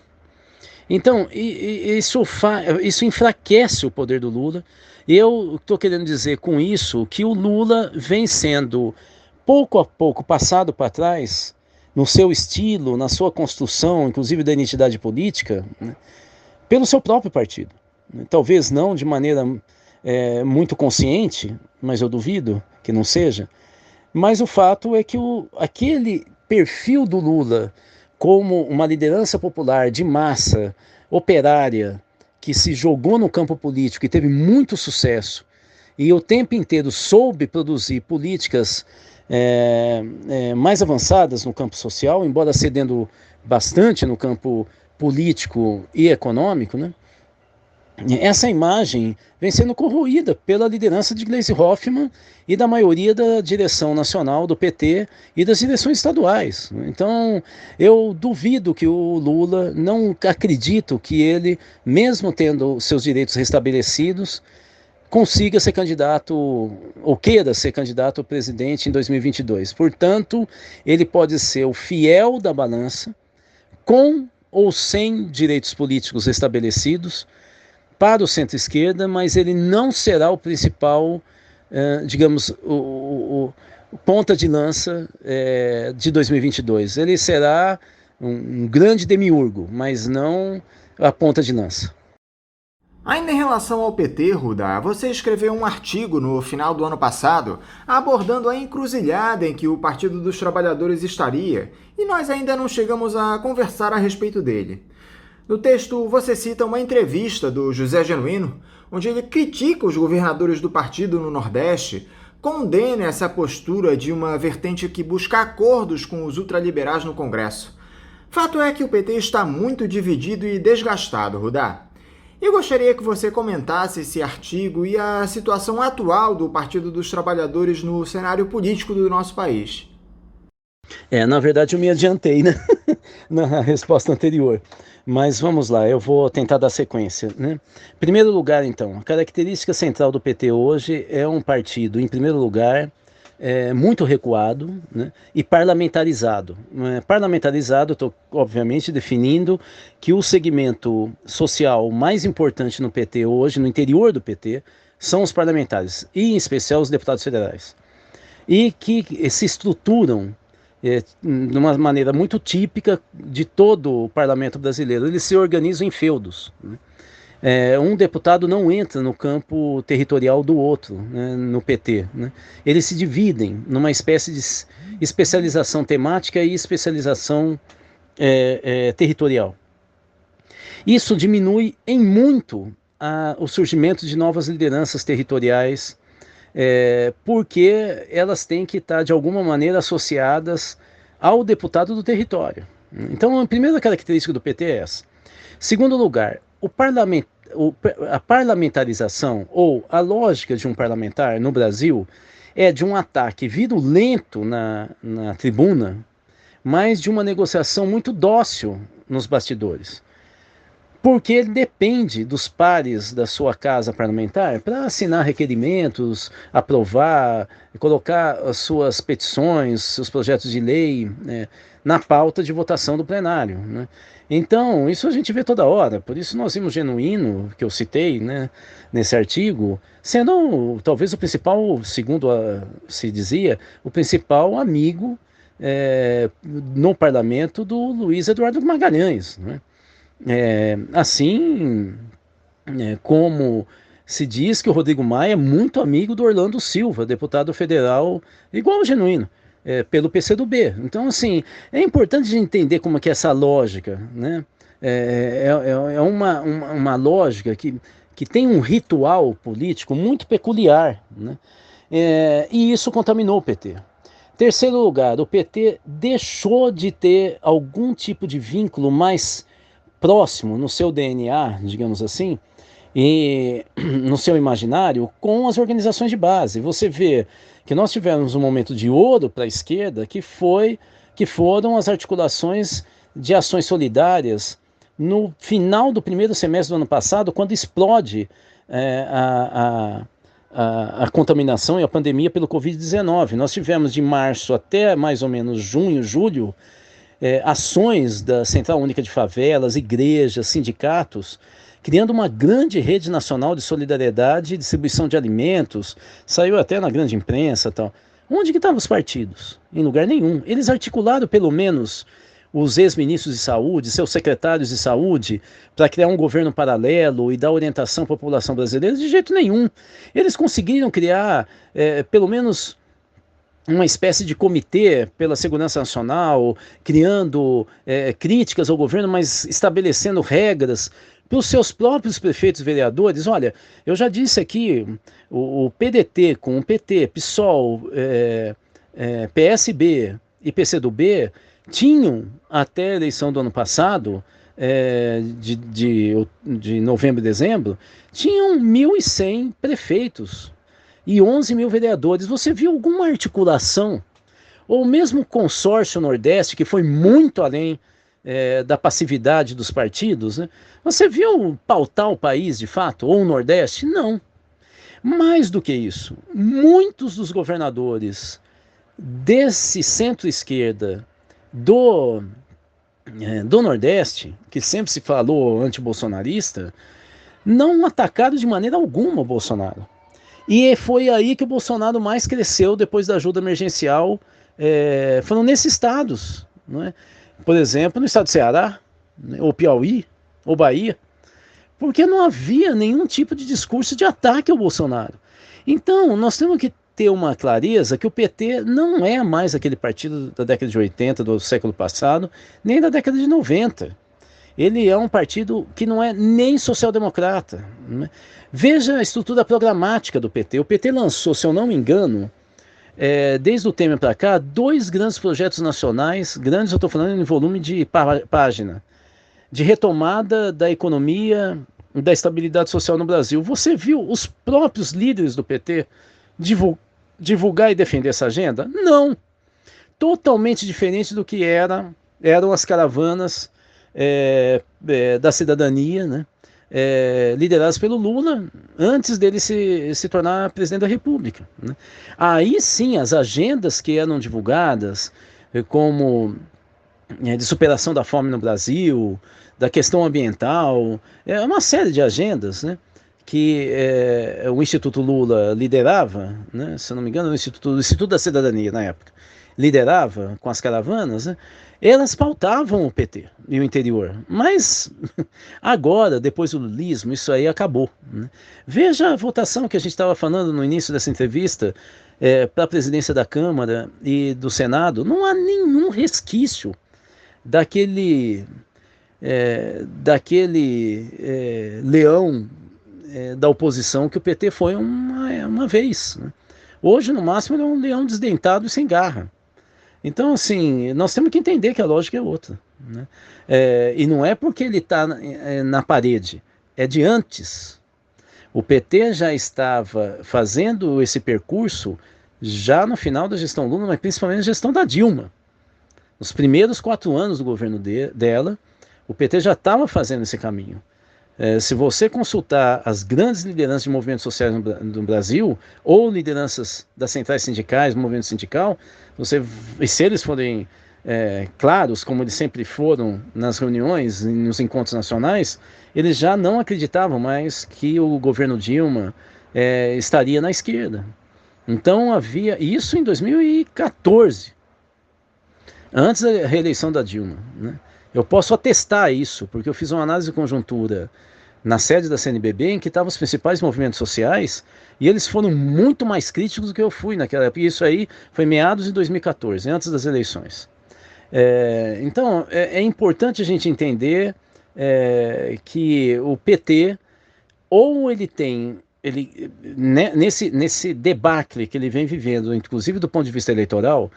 Então, isso enfraquece o poder do Lula. Eu estou querendo dizer com isso que o Lula vem sendo, pouco a pouco, passado para trás, no seu estilo, na sua construção, inclusive da identidade política, né, pelo seu próprio partido. Talvez não de maneira muito consciente, mas eu duvido que não seja. Mas o fato é que aquele perfil do Lula como uma liderança popular de massa, operária, que se jogou no campo político e teve muito sucesso, e o tempo inteiro soube produzir políticas mais avançadas no campo social, embora cedendo bastante no campo político e econômico, né? Essa imagem vem sendo corroída pela liderança de Gleisi Hoffmann e da maioria da direção nacional do PT e das direções estaduais. Então, eu duvido que o Lula, não acredito que ele, mesmo tendo seus direitos restabelecidos, consiga ser candidato, ou queira ser candidato a presidente em 2022. Portanto, ele pode ser o fiel da balança, com ou sem direitos políticos estabelecidos, para o centro-esquerda, mas ele não será o principal, digamos, o ponta de lança de 2022. Ele será um grande demiurgo, mas não a ponta de lança. Ainda em relação ao PT, Rudá, você escreveu um artigo no final do ano passado abordando a encruzilhada em que o Partido dos Trabalhadores estaria, e nós ainda não chegamos a conversar a respeito dele. No texto, você cita uma entrevista do José Genuíno, onde ele critica os governadores do partido no Nordeste, condena essa postura de uma vertente que busca acordos com os ultraliberais no Congresso. Fato é que o PT está muito dividido e desgastado, Rudá. Eu gostaria que você comentasse esse artigo e a situação atual do Partido dos Trabalhadores no cenário político do nosso país. Na verdade eu me adiantei, né? Na resposta anterior. Mas vamos lá, eu vou tentar dar sequência, né? Em primeiro lugar, então, a característica central do PT hoje é um partido, em primeiro lugar, muito recuado, né? E parlamentarizado. Parlamentarizado, estou obviamente definindo que o segmento social mais importante no PT hoje, no interior do PT, são os parlamentares, e em especial os deputados federais. E que se estruturam de uma maneira muito típica de todo o parlamento brasileiro. Eles se organizam em feudos, né? Um deputado não entra no campo territorial do outro, né, no PT, né? Eles se dividem numa espécie de especialização temática e especialização territorial. Isso diminui em muito o surgimento de novas lideranças territoriais, porque elas têm que estar de alguma maneira associadas ao deputado do território. Então, a primeira característica do PT é essa. Segundo lugar, a parlamentarização ou a lógica de um parlamentar no Brasil é de um ataque virulento na tribuna, mas de uma negociação muito dócil nos bastidores. Porque ele depende dos pares da sua casa parlamentar para assinar requerimentos, aprovar, colocar as suas petições, seus projetos de lei, né, na pauta de votação do plenário, né? Então, isso a gente vê toda hora. Por isso nós vimos Genuíno, que eu citei, né, nesse artigo, sendo talvez o principal, segundo se dizia, o principal amigo no parlamento do Luiz Eduardo Magalhães, né? Assim como se diz que o Rodrigo Maia é muito amigo do Orlando Silva, deputado federal, igual ao Genuíno, pelo PCdoB. Então, assim, é importante a gente entender como é que é essa lógica, né? É uma lógica que tem um ritual político muito peculiar, né? E isso contaminou o PT. Terceiro lugar, o PT deixou de ter algum tipo de vínculo mais próximo no seu DNA, digamos assim, e no seu imaginário, com as organizações de base. Você vê que nós tivemos um momento de ouro para a esquerda, que foram as articulações de ações solidárias no final do primeiro semestre do ano passado, quando explode a contaminação e a pandemia pelo Covid-19. Nós tivemos de março até mais ou menos junho, julho, ações da Central Única de Favelas, igrejas, sindicatos, criando uma grande rede nacional de solidariedade e distribuição de alimentos, saiu até na grande imprensa e tal. Onde que estavam os partidos? Em lugar nenhum. Eles articularam pelo menos os ex-ministros de saúde, seus secretários de saúde, para criar um governo paralelo e dar orientação para a população brasileira? De jeito nenhum. Eles conseguiram criar, pelo menos, uma espécie de comitê pela segurança nacional, criando críticas ao governo, mas estabelecendo regras para os seus próprios prefeitos e vereadores. Olha, eu já disse aqui, o PDT com o PT, PSOL, PSB e PCdoB tinham, até a eleição do ano passado, de novembro e dezembro, tinham 1.100 prefeitos e 11 mil vereadores. Você viu alguma articulação? Ou mesmo o consórcio Nordeste, que foi muito além da passividade dos partidos, né? Você viu pautar o país de fato, ou o Nordeste? Não. Mais do que isso, muitos dos governadores desse centro-esquerda do Nordeste, que sempre se falou antibolsonarista, não atacaram de maneira alguma o Bolsonaro. E foi aí que o Bolsonaro mais cresceu depois da ajuda emergencial, foram nesses estados, não é? Por exemplo, no estado do Ceará, né, ou Piauí, ou Bahia, porque não havia nenhum tipo de discurso de ataque ao Bolsonaro. Então, nós temos que ter uma clareza que o PT não é mais aquele partido da década de 80, do século passado, nem da década de 90. Ele é um partido que não é nem social-democrata, né? Veja a estrutura programática do PT. O PT lançou, se eu não me engano, desde o Temer para cá, 2 grandes projetos nacionais, grandes eu estou falando em volume de página, de retomada da economia, da estabilidade social no Brasil. Você viu os próprios líderes do PT divulgar e defender essa agenda? Não. Totalmente diferente do que eram as caravanas da cidadania, né? Lideradas pelo Lula antes dele se tornar presidente da República, né? Aí sim, as agendas que eram divulgadas, como de superação da fome no Brasil, da questão ambiental, uma série de agendas, né, que o Instituto Lula liderava, né, se eu não me engano, o Instituto da Cidadania na época, liderava com as caravanas, né, elas pautavam o PT e o interior. Mas agora, depois do lulismo, isso aí acabou, né? Veja a votação que a gente estava falando no início dessa entrevista para a presidência da Câmara e do Senado. Não há nenhum resquício daquele leão da oposição que o PT foi uma vez, né? Hoje, no máximo, ele é um leão desdentado e sem garra. Então, assim, nós temos que entender que a lógica é outra, né? E não é porque ele está na parede, é de antes. O PT já estava fazendo esse percurso já no final da gestão Lula, mas principalmente na gestão da Dilma. Nos primeiros 4 anos do governo dela, o PT já estava fazendo esse caminho. Se você consultar as grandes lideranças de movimentos sociais no Brasil, ou lideranças das centrais sindicais, do movimento sindical, e se eles forem claros, como eles sempre foram nas reuniões, nos encontros nacionais, eles já não acreditavam mais que o governo Dilma estaria na esquerda. Então havia isso em 2014, antes da reeleição da Dilma, né? Eu posso atestar isso, porque eu fiz uma análise de conjuntura na sede da CNBB, em que estavam os principais movimentos sociais, e eles foram muito mais críticos do que eu fui naquela época. E isso aí foi meados de 2014, antes das eleições. Então, é importante a gente entender que o PT, ou ele tem, nesse debacle que ele vem vivendo, inclusive do ponto de vista eleitoral,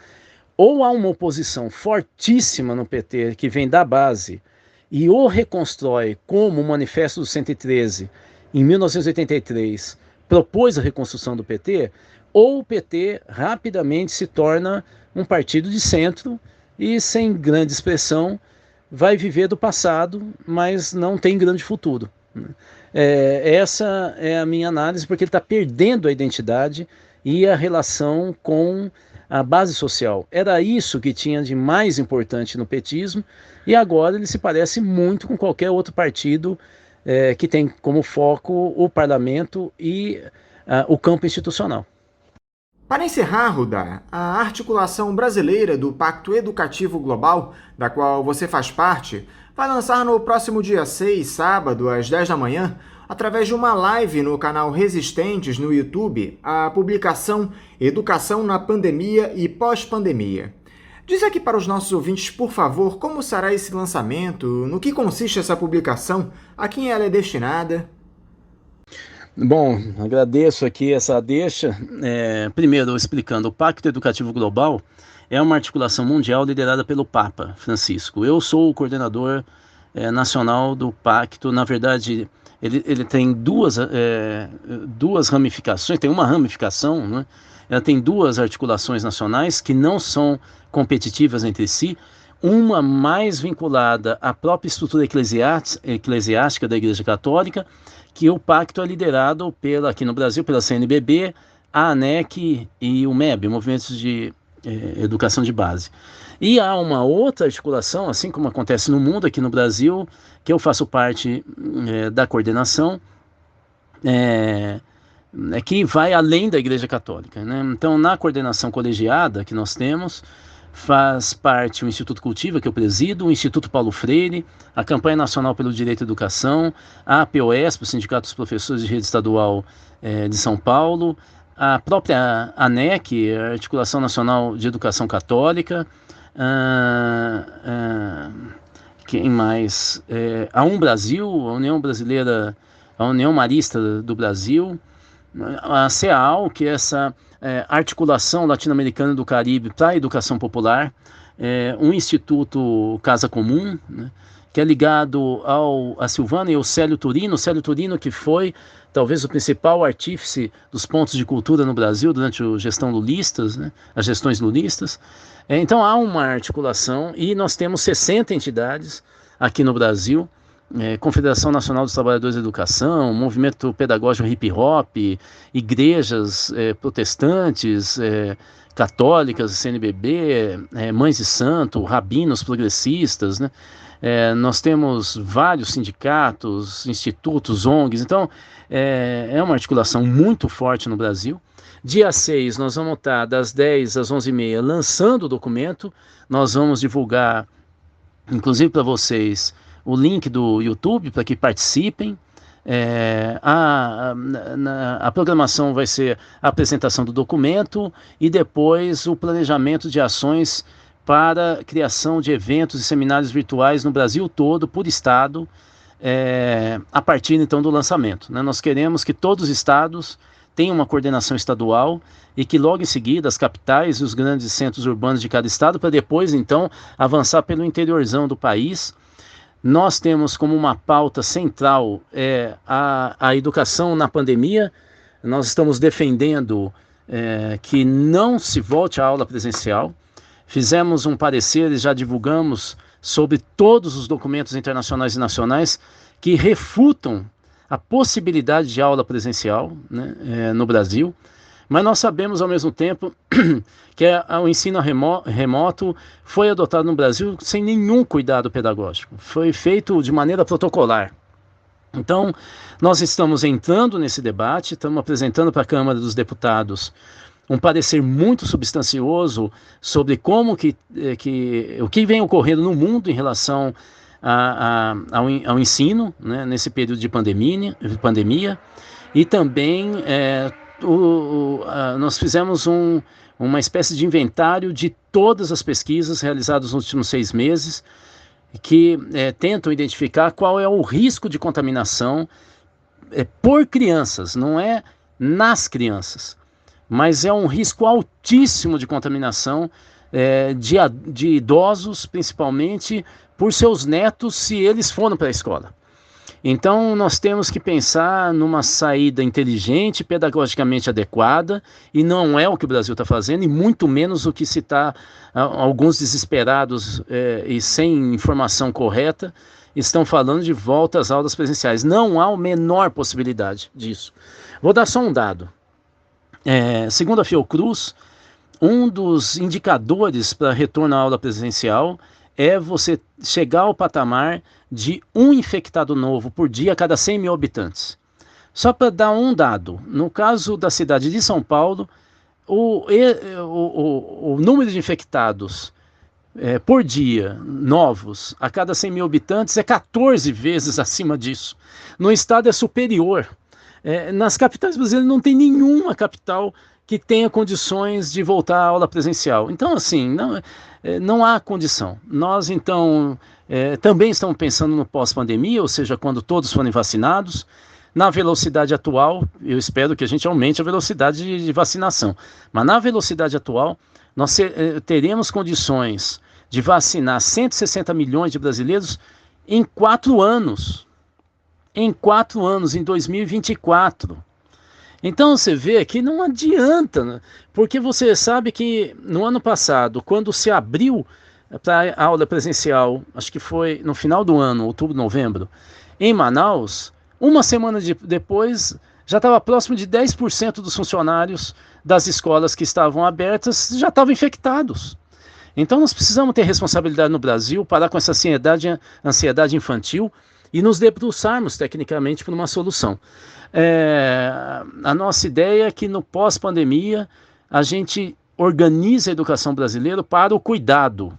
ou há uma oposição fortíssima no PT que vem da base e o reconstrói, como o Manifesto do 113, em 1983, propôs a reconstrução do PT, ou o PT rapidamente se torna um partido de centro e, sem grande expressão, vai viver do passado, mas não tem grande futuro. Essa é a minha análise, porque ele está perdendo a identidade e a relação com a base social. Era isso que tinha de mais importante no petismo, e agora ele se parece muito com qualquer outro partido que tem como foco o parlamento e o campo institucional. Para encerrar, Rudá, a articulação brasileira do Pacto Educativo Global, da qual você faz parte, vai lançar no próximo dia 6, sábado, às 10 da manhã, através de uma live no canal Resistentes no YouTube, a publicação Educação na Pandemia e Pós-Pandemia. Diz aqui para os nossos ouvintes, por favor, como será esse lançamento, no que consiste essa publicação, a quem ela é destinada? Bom, agradeço aqui essa deixa. Primeiro, explicando, o Pacto Educativo Global é uma articulação mundial liderada pelo Papa Francisco. Eu sou o coordenador nacional do Pacto. Na verdade, ele tem duas ramificações, tem uma ramificação, né? Ela tem duas articulações nacionais que não são competitivas entre si, uma mais vinculada à própria estrutura eclesiástica da Igreja Católica, que o pacto é liderado aqui no Brasil pela CNBB, a ANEC e o MEB, Movimentos de Educação de Base. E há uma outra articulação, assim como acontece no mundo, aqui no Brasil, que eu faço parte da coordenação, que vai além da Igreja Católica, né? Então, na coordenação colegiada que nós temos, faz parte o Instituto Cultiva, que eu presido, o Instituto Paulo Freire, a Campanha Nacional pelo Direito à Educação, a APOESP, o Sindicato dos Professores de Rede Estadual de São Paulo, a própria ANEC, a Articulação Nacional de Educação Católica, quem mais? A Brasil, a União Brasileira, a União Marista do Brasil, a CEAL, que é essa articulação latino-americana do Caribe para a educação popular, um instituto Casa Comum, né, que é ligado a Silvana e ao Célio Turino, que foi talvez o principal artífice dos pontos de cultura no Brasil durante as gestões lulistas. Então há uma articulação e nós temos 60 entidades aqui no Brasil, Confederação Nacional dos Trabalhadores da Educação, Movimento Pedagógico Hip Hop, igrejas protestantes, católicas, CNBB, Mães de Santo, rabinos progressistas, né? Nós temos vários sindicatos, institutos, ONGs, então é uma articulação muito forte no Brasil. Dia 6 nós vamos estar das 10 às 11h30 lançando o documento, nós vamos divulgar, inclusive para vocês, o link do YouTube para que participem. A programação vai ser a apresentação do documento e depois o planejamento de ações para a criação de eventos e seminários virtuais no Brasil todo, por estado, a partir então do lançamento, né? Nós queremos que todos os estados tenham uma coordenação estadual e que logo em seguida as capitais e os grandes centros urbanos de cada estado, para depois então avançar pelo interiorzão do país. Nós temos como uma pauta central a educação na pandemia. Nós estamos defendendo que não se volte à aula presencial. Fizemos um parecer e já divulgamos sobre todos os documentos internacionais e nacionais que refutam a possibilidade de aula presencial, né, no Brasil. Mas nós sabemos ao mesmo tempo que o ensino remoto foi adotado no Brasil sem nenhum cuidado pedagógico. Foi feito de maneira protocolar. Então, nós estamos entrando nesse debate, estamos apresentando para a Câmara dos Deputados um parecer muito substancioso sobre como o que vem ocorrendo no mundo em relação ao ensino, né, nesse período de pandemia, e também nós fizemos uma espécie de inventário de todas as pesquisas realizadas nos últimos 6 meses, que tentam identificar qual é o risco de contaminação por crianças, não é nas crianças, mas é um risco altíssimo de contaminação de idosos, principalmente por seus netos, se eles foram para a escola. Então, nós temos que pensar numa saída inteligente, pedagogicamente adequada, e não é o que o Brasil está fazendo, e muito menos o que se está, alguns desesperados e sem informação correta, estão falando de volta às aulas presenciais. Não há a menor possibilidade disso. Vou dar só um dado. Segundo a Fiocruz, um dos indicadores para retorno à aula presencial é você chegar ao patamar de um infectado novo por dia a cada 100 mil habitantes. Só para dar um dado, no caso da cidade de São Paulo, o número de infectados por dia, novos, a cada 100 mil habitantes, é 14 vezes acima disso. No estado é superior. Nas capitais brasileiras não tem nenhuma capital que tenha condições de voltar à aula presencial. Então, assim, não há condição. Nós, então, também estamos pensando no pós-pandemia, ou seja, quando todos forem vacinados. Na velocidade atual, eu espero que a gente aumente a velocidade de vacinação, mas na velocidade atual, nós teremos condições de vacinar 160 milhões de brasileiros em 4 anos. Em 4 anos, em 2024. Então você vê que não adianta, né? Porque você sabe que no ano passado, quando se abriu para a aula presencial, acho que foi no final do ano, outubro, novembro, em Manaus, uma semana depois, já estava próximo de 10% dos funcionários das escolas que estavam abertas já estavam infectados. Então nós precisamos ter responsabilidade no Brasil, parar com essa ansiedade infantil e nos debruçarmos tecnicamente por uma solução. A nossa ideia é que no pós-pandemia a gente organize a educação brasileira para o cuidado,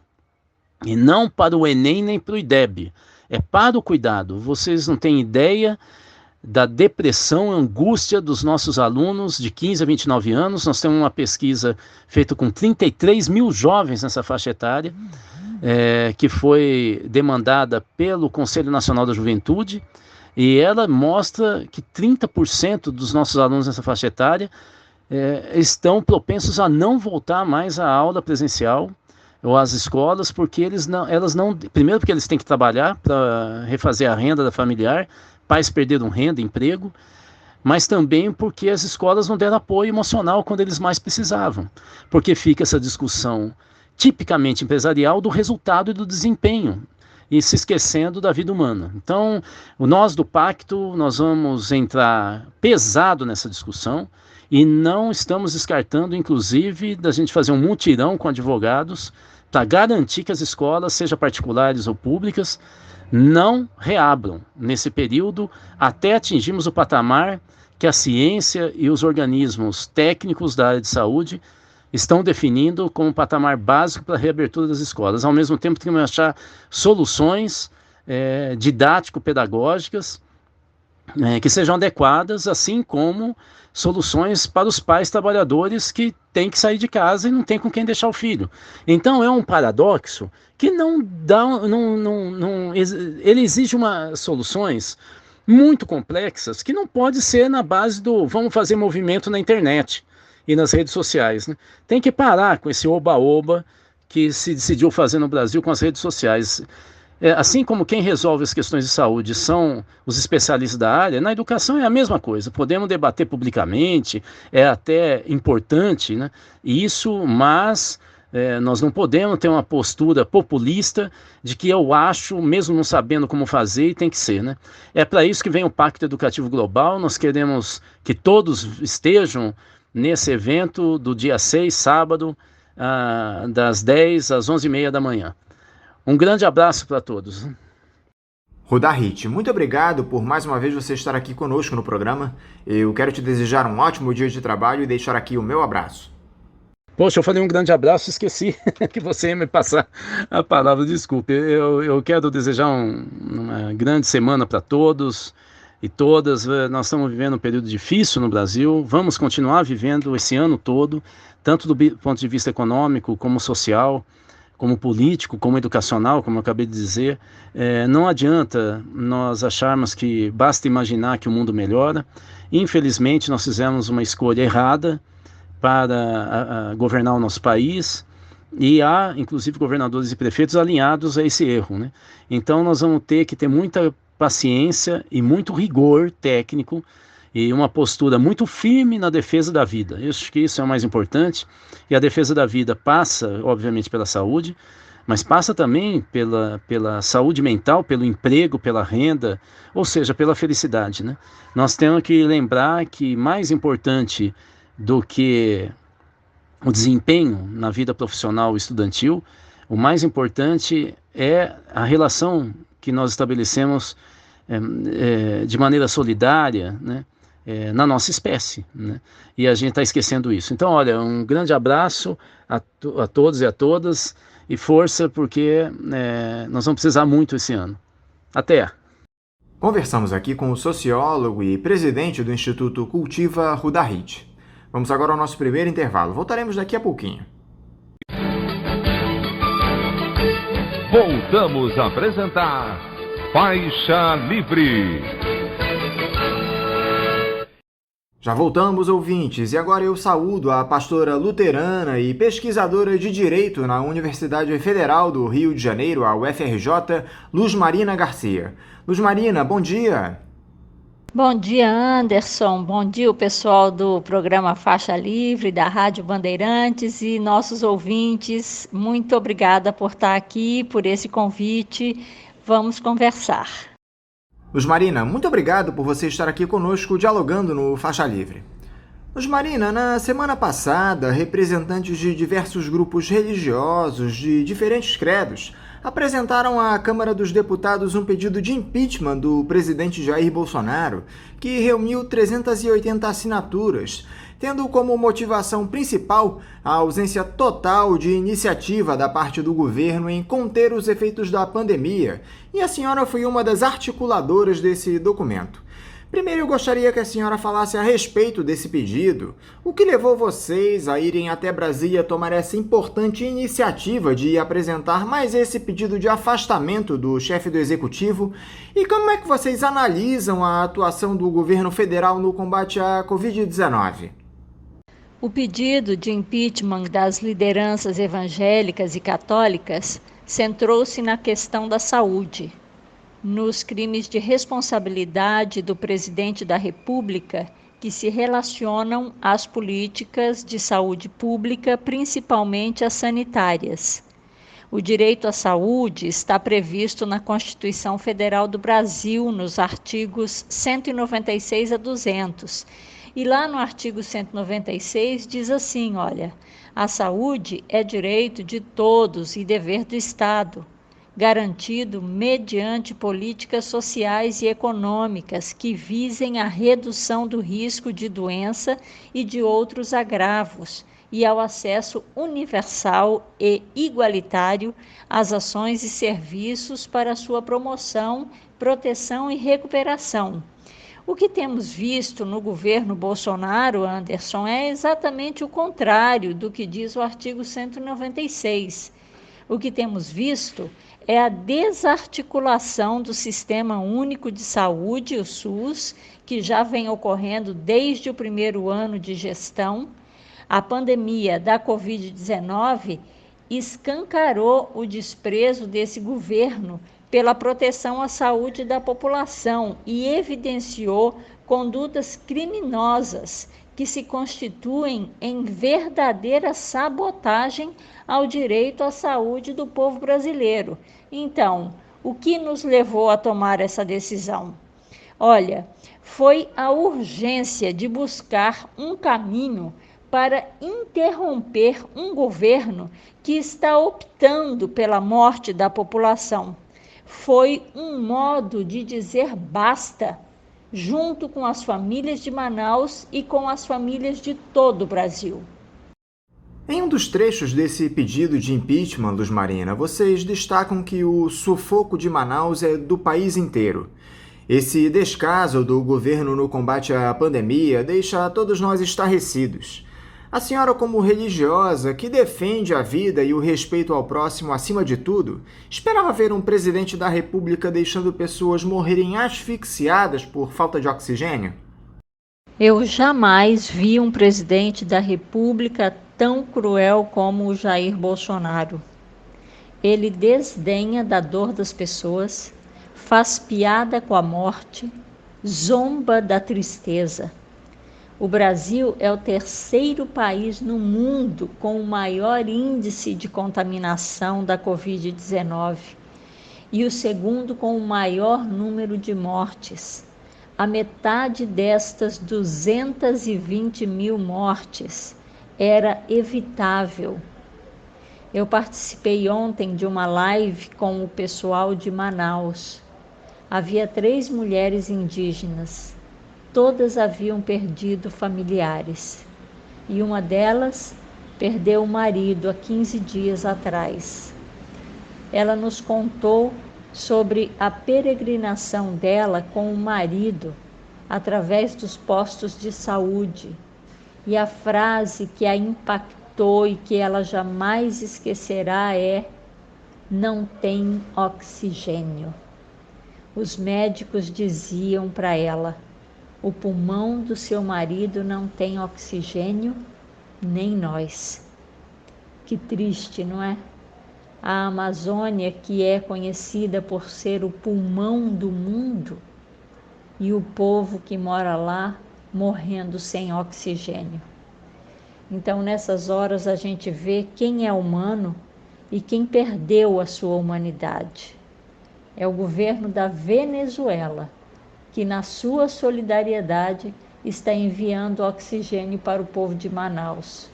e não para o Enem nem para o IDEB. É para o cuidado. Vocês não têm ideia da depressão, angústia dos nossos alunos de 15 a 29 anos. Nós temos uma pesquisa feita com 33 mil jovens nessa faixa etária, que foi demandada pelo Conselho Nacional da Juventude, e ela mostra que 30% dos nossos alunos nessa faixa etária estão propensos a não voltar mais à aula presencial ou às escolas, porque primeiro porque eles têm que trabalhar para refazer a renda da familiar, pais perderam renda, emprego, mas também porque as escolas não deram apoio emocional quando eles mais precisavam, porque fica essa discussão tipicamente empresarial do resultado e do desempenho, e se esquecendo da vida humana. Então, nós do Pacto, nós vamos entrar pesado nessa discussão, e não estamos descartando, inclusive, da gente fazer um mutirão com advogados para garantir que as escolas, seja particulares ou públicas, não reabram nesse período até atingirmos o patamar que a ciência e os organismos técnicos da área de saúde estão definindo como um patamar básico para a reabertura das escolas. Ao mesmo tempo, temos que achar soluções didático-pedagógicas que sejam adequadas, assim como soluções para os pais trabalhadores que têm que sair de casa e não tem com quem deixar o filho. Então é um paradoxo que ele exige soluções muito complexas, que não pode ser na base do vamos fazer movimento na internet e nas redes sociais, né? Tem que parar com esse oba-oba que se decidiu fazer no Brasil com as redes sociais. Assim como quem resolve as questões de saúde são os especialistas da área, na educação é a mesma coisa. Podemos debater publicamente, é até importante, né, isso, mas nós não podemos ter uma postura populista de que eu acho, mesmo não sabendo como fazer, e tem que ser, né? É para isso que vem o Pacto Educativo Global. Nós queremos que todos estejam nesse evento do dia 6, sábado, das 10 às 11h30 da manhã. Um grande abraço para todos. Rodahit, muito obrigado por mais uma vez você estar aqui conosco no programa. Eu quero te desejar um ótimo dia de trabalho e deixar aqui o meu abraço. Poxa, eu falei um grande abraço, esqueci que você ia me passar a palavra, desculpe. Eu quero desejar uma grande semana para todos e todas. Nós estamos vivendo um período difícil no Brasil, vamos continuar vivendo esse ano todo, tanto do ponto de vista econômico como social, como político, como educacional, como eu acabei de dizer. Não adianta nós acharmos que basta imaginar que o mundo melhora. Infelizmente, nós fizemos uma escolha errada para governar o nosso país, e há, inclusive, governadores e prefeitos alinhados a esse erro, né? Então, nós vamos ter que ter muita paciência e muito rigor técnico e uma postura muito firme na defesa da vida. Eu acho que isso é o mais importante, e a defesa da vida passa, obviamente, pela saúde, mas passa também pela saúde mental, pelo emprego, pela renda, ou seja, pela felicidade, né? Nós temos que lembrar que mais importante do que o desempenho na vida profissional e estudantil, o mais importante é a relação que nós estabelecemos de maneira solidária, né, na nossa espécie, né? E a gente está esquecendo isso. Então, olha, um grande abraço a todos e a todas, e força, porque nós vamos precisar muito esse ano. Até! Conversamos aqui com o sociólogo e presidente do Instituto Cultiva, Rudahid. Vamos agora ao nosso primeiro intervalo. Voltaremos daqui a pouquinho. Voltamos a apresentar Faixa Livre. Já voltamos, ouvintes, e agora eu saúdo a pastora luterana e pesquisadora de Direito na Universidade Federal do Rio de Janeiro, a UFRJ, Luz Marina Garcia. Luz Marina, bom dia! Bom dia, Anderson. Bom dia, o pessoal do programa Faixa Livre, da Rádio Bandeirantes e nossos ouvintes. Muito obrigada por estar aqui, por esse convite. Vamos conversar. Luz Marina, muito obrigado por você estar aqui conosco dialogando no Faixa Livre. Luz Marina, na semana passada, representantes de diversos grupos religiosos de diferentes credos apresentaram à Câmara dos Deputados um pedido de impeachment do presidente Jair Bolsonaro, que reuniu 380 assinaturas, tendo como motivação principal a ausência total de iniciativa da parte do governo em conter os efeitos da pandemia, e a senhora foi uma das articuladoras desse documento. Primeiro, eu gostaria que a senhora falasse a respeito desse pedido. O que levou vocês a irem até Brasília tomar essa importante iniciativa de apresentar mais esse pedido de afastamento do chefe do Executivo? E como é que vocês analisam a atuação do governo federal no combate à Covid-19? O pedido de impeachment das lideranças evangélicas e católicas centrou-se na questão da saúde, nos crimes de responsabilidade do presidente da República que se relacionam às políticas de saúde pública, principalmente as sanitárias. O direito à saúde está previsto na Constituição Federal do Brasil, nos artigos 196 a 200. E lá no artigo 196 diz assim, olha, a saúde é direito de todos e dever do Estado, garantido mediante políticas sociais e econômicas que visem a redução do risco de doença e de outros agravos e ao acesso universal e igualitário às ações e serviços para sua promoção, proteção e recuperação. O que temos visto no governo Bolsonaro, Anderson, é exatamente o contrário do que diz o artigo 196. O que temos visto é a desarticulação do Sistema Único de Saúde, o SUS, que já vem ocorrendo desde o primeiro ano de gestão. A pandemia da Covid-19 escancarou o desprezo desse governo pela proteção à saúde da população e evidenciou condutas criminosas que se constituem em verdadeira sabotagem ao direito à saúde do povo brasileiro. Então, o que nos levou a tomar essa decisão? Olha, foi a urgência de buscar um caminho para interromper um governo que está optando pela morte da população. Foi um modo de dizer basta, junto com as famílias de Manaus e com as famílias de todo o Brasil. Em um dos trechos desse pedido de impeachment, Luz Marina, vocês destacam que o sufoco de Manaus é do país inteiro. Esse descaso do governo no combate à pandemia deixa todos nós estarrecidos. A senhora, como religiosa que defende a vida e o respeito ao próximo acima de tudo, esperava ver um presidente da República deixando pessoas morrerem asfixiadas por falta de oxigênio? Eu jamais vi um presidente da República tão cruel como o Jair Bolsonaro. Ele desdenha da dor das pessoas, faz piada com a morte, zomba da tristeza. O Brasil é o terceiro país no mundo com o maior índice de contaminação da Covid-19 e o segundo com o maior número de mortes. A metade destas 220 mil mortes era evitável. Eu participei ontem de uma live com o pessoal de Manaus. Havia 3 mulheres indígenas. todas haviam perdido familiares. E uma delas perdeu o marido há 15 dias atrás. Ela nos contou sobre a peregrinação dela com o marido através dos postos de saúde. E a frase que a impactou e que ela jamais esquecerá é: não tem oxigênio. Os médicos diziam para ela: o pulmão do seu marido não tem oxigênio, nem nós. Que triste, não é? A Amazônia, que é conhecida por ser o pulmão do mundo, e o povo que mora lá morrendo sem oxigênio. Então, nessas horas, a gente vê quem é humano e quem perdeu a sua humanidade. É o governo da Venezuela, que na sua solidariedade está enviando oxigênio para o povo de Manaus.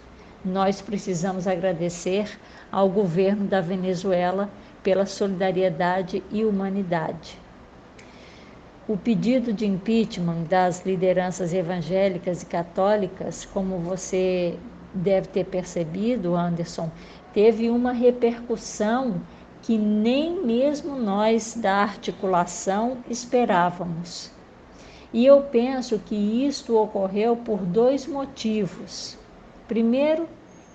Nós precisamos agradecer ao governo da Venezuela pela solidariedade e humanidade. O pedido de impeachment das lideranças evangélicas e católicas, como você deve ter percebido, Anderson, teve uma repercussão que nem mesmo nós da articulação esperávamos. E eu penso que isto ocorreu por 2 motivos. Primeiro,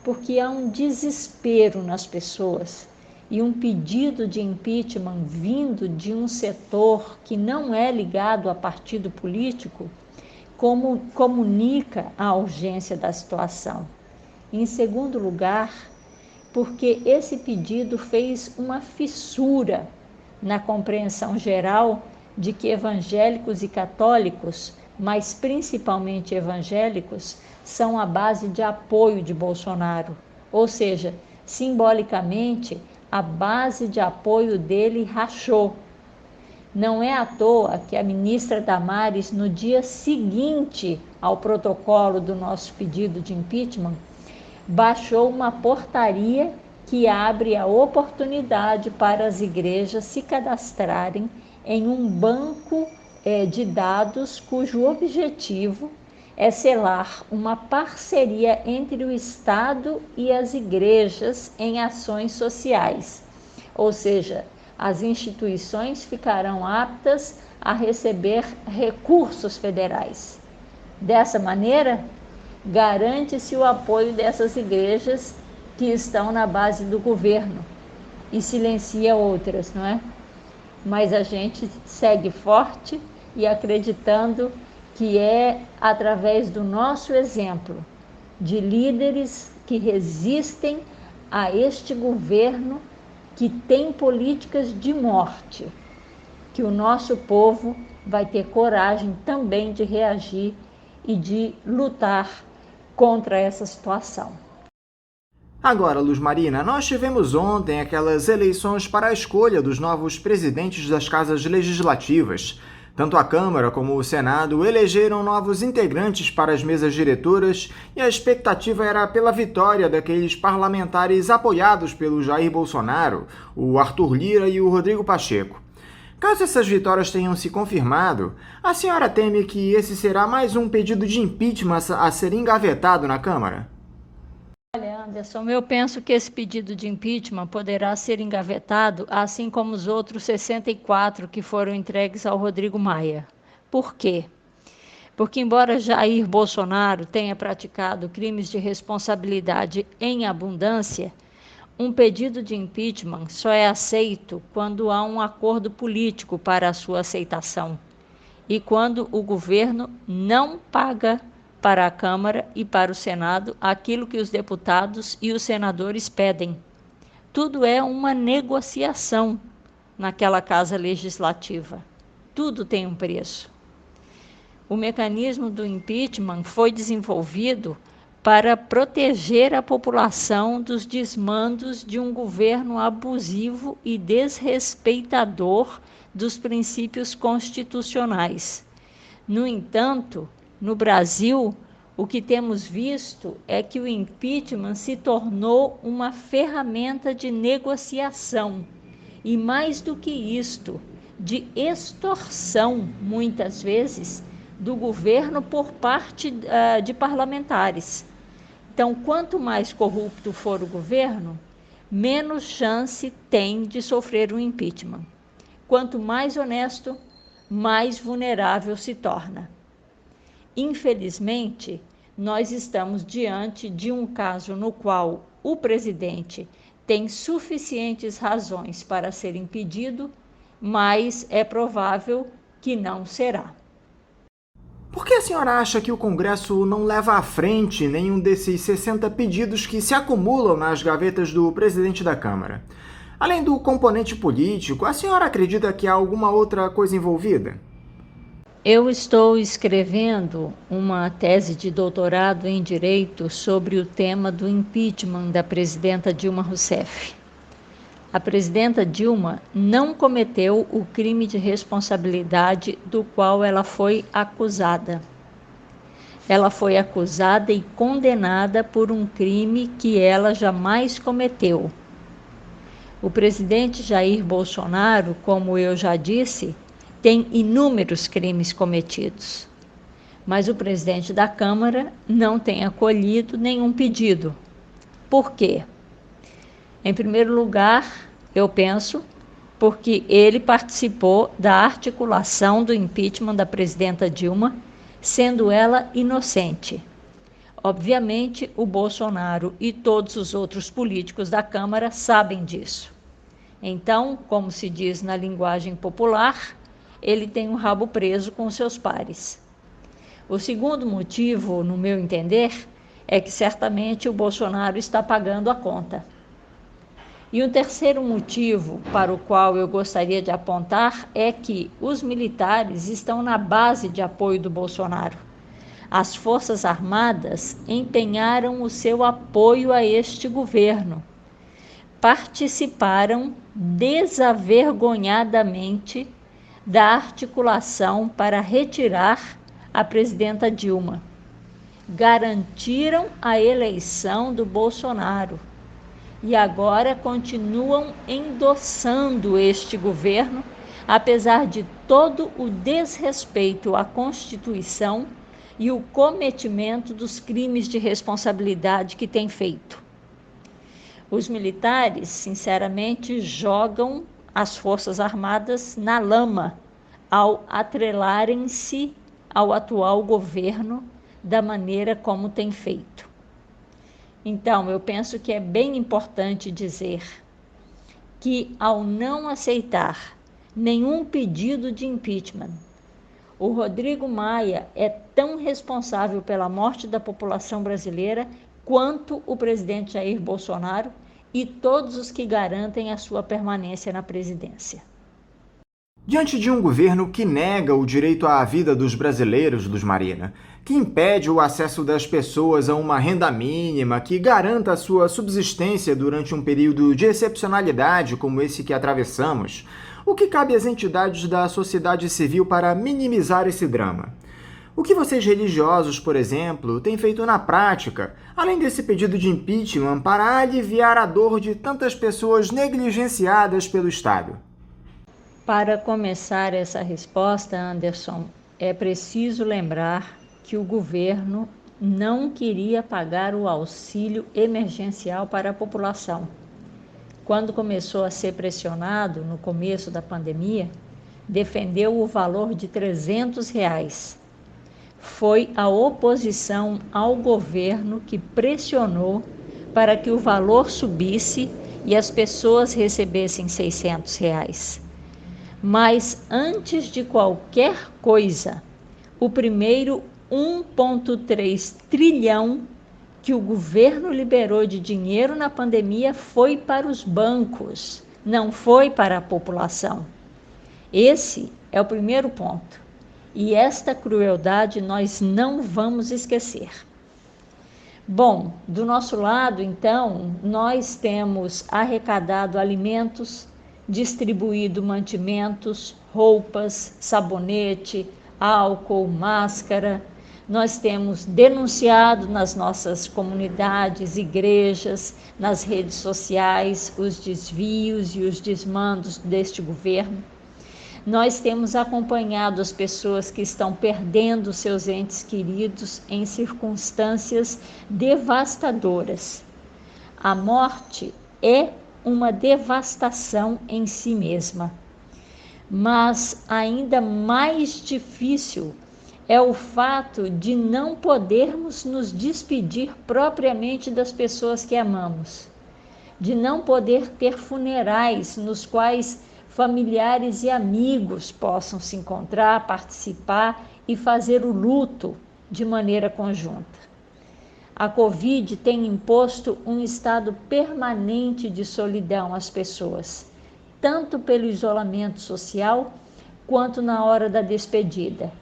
porque há um desespero nas pessoas e um pedido de impeachment vindo de um setor que não é ligado a partido político, como comunica a urgência da situação. Em segundo lugar, porque esse pedido fez uma fissura na compreensão geral de que evangélicos e católicos, mas principalmente evangélicos, são a base de apoio de Bolsonaro. Ou seja, simbolicamente, a base de apoio dele rachou. Não é à toa que a ministra Damares, no dia seguinte ao protocolo do nosso pedido de impeachment, baixou uma portaria que abre a oportunidade para as igrejas se cadastrarem em um banco de dados cujo objetivo é selar uma parceria entre o Estado e as igrejas em ações sociais. Ou seja, as instituições ficarão aptas a receber recursos federais. Dessa maneira, garante-se o apoio dessas igrejas que estão na base do governo e silencia outras, não é? Mas a gente segue forte e acreditando que é através do nosso exemplo de líderes que resistem a este governo que tem políticas de morte, que o nosso povo vai ter coragem também de reagir e de lutar contra essa situação. Agora, Luz Marina, nós tivemos ontem aquelas eleições para a escolha dos novos presidentes das casas legislativas. Tanto a Câmara como o Senado elegeram novos integrantes para as mesas diretoras e a expectativa era pela vitória daqueles parlamentares apoiados pelo Jair Bolsonaro, o Arthur Lira e o Rodrigo Pacheco. Caso essas vitórias tenham se confirmado, a senhora teme que esse será mais um pedido de impeachment a ser engavetado na Câmara? Olha, Anderson, eu penso que esse pedido de impeachment poderá ser engavetado, assim como os outros 64 que foram entregues ao Rodrigo Maia. Por quê? Porque, embora Jair Bolsonaro tenha praticado crimes de responsabilidade em abundância, um pedido de impeachment só é aceito quando há um acordo político para a sua aceitação e quando o governo não paga para a Câmara e para o Senado aquilo que os deputados e os senadores pedem. Tudo é uma negociação naquela casa legislativa. Tudo tem um preço. O mecanismo do impeachment foi desenvolvido para proteger a população dos desmandos de um governo abusivo e desrespeitador dos princípios constitucionais. No entanto, no Brasil, o que temos visto é que o impeachment se tornou uma ferramenta de negociação e, mais do que isto, de extorsão, muitas vezes, do governo por parte de parlamentares. Então, quanto mais corrupto for o governo, menos chance tem de sofrer um impeachment. Quanto mais honesto, mais vulnerável se torna. Infelizmente, nós estamos diante de um caso no qual o presidente tem suficientes razões para ser impedido, mas é provável que não será. Por que a senhora acha que o Congresso não leva à frente nenhum desses 60 pedidos que se acumulam nas gavetas do presidente da Câmara? Além do componente político, a senhora acredita que há alguma outra coisa envolvida? Eu estou escrevendo uma tese de doutorado em Direito sobre o tema do impeachment da presidenta Dilma Rousseff. A presidenta Dilma não cometeu o crime de responsabilidade do qual ela foi acusada. Ela foi acusada e condenada por um crime que ela jamais cometeu. O presidente Jair Bolsonaro, como eu já disse, tem inúmeros crimes cometidos. Mas o presidente da Câmara não tem acolhido nenhum pedido. Por quê? Em primeiro lugar, eu penso, porque ele participou da articulação do impeachment da presidenta Dilma, sendo ela inocente. Obviamente, o Bolsonaro e todos os outros políticos da Câmara sabem disso. Então, como se diz na linguagem popular, ele tem um rabo preso com seus pares. O segundo motivo, no meu entender, é que certamente o Bolsonaro está pagando a conta. E o terceiro motivo para o qual eu gostaria de apontar é que os militares estão na base de apoio do Bolsonaro. As Forças Armadas empenharam o seu apoio a este governo. Participaram desavergonhadamente da articulação para retirar a presidenta Dilma. Garantiram a eleição do Bolsonaro. E agora continuam endossando este governo, apesar de todo o desrespeito à Constituição e o cometimento dos crimes de responsabilidade que tem feito. Os militares, sinceramente, jogam as Forças Armadas na lama ao atrelarem-se ao atual governo da maneira como tem feito. Então, eu penso que é bem importante dizer que, ao não aceitar nenhum pedido de impeachment, o Rodrigo Maia é tão responsável pela morte da população brasileira quanto o presidente Jair Bolsonaro e todos os que garantem a sua permanência na presidência. Diante de um governo que nega o direito à vida dos brasileiros, Luz Marina, que impede o acesso das pessoas a uma renda mínima, que garanta a sua subsistência durante um período de excepcionalidade como esse que atravessamos, o que cabe às entidades da sociedade civil para minimizar esse drama? O que vocês religiosos, por exemplo, têm feito na prática, além desse pedido de impeachment, para aliviar a dor de tantas pessoas negligenciadas pelo Estado? Para começar essa resposta, Anderson, é preciso lembrar que o governo não queria pagar o auxílio emergencial para a população. Quando começou a ser pressionado, no começo da pandemia, defendeu o valor de R$300. Foi a oposição ao governo que pressionou para que o valor subisse e as pessoas recebessem R$600. Mas antes de qualquer coisa, o primeiro 1,3 trilhão que o governo liberou de dinheiro na pandemia foi para os bancos, não foi para a população. Esse é o primeiro ponto. E esta crueldade nós não vamos esquecer. Bom, do nosso lado, então, nós temos arrecadado alimentos, distribuído mantimentos, roupas, sabonete, álcool, máscara. Nós temos denunciado nas nossas comunidades, igrejas, nas redes sociais, os desvios e os desmandos deste governo. Nós temos acompanhado as pessoas que estão perdendo seus entes queridos em circunstâncias devastadoras. A morte é uma devastação em si mesma, mas ainda mais difícil é o fato de não podermos nos despedir propriamente das pessoas que amamos, de não poder ter funerais nos quais familiares e amigos possam se encontrar, participar e fazer o luto de maneira conjunta. A Covid tem imposto um estado permanente de solidão às pessoas, tanto pelo isolamento social quanto na hora da despedida.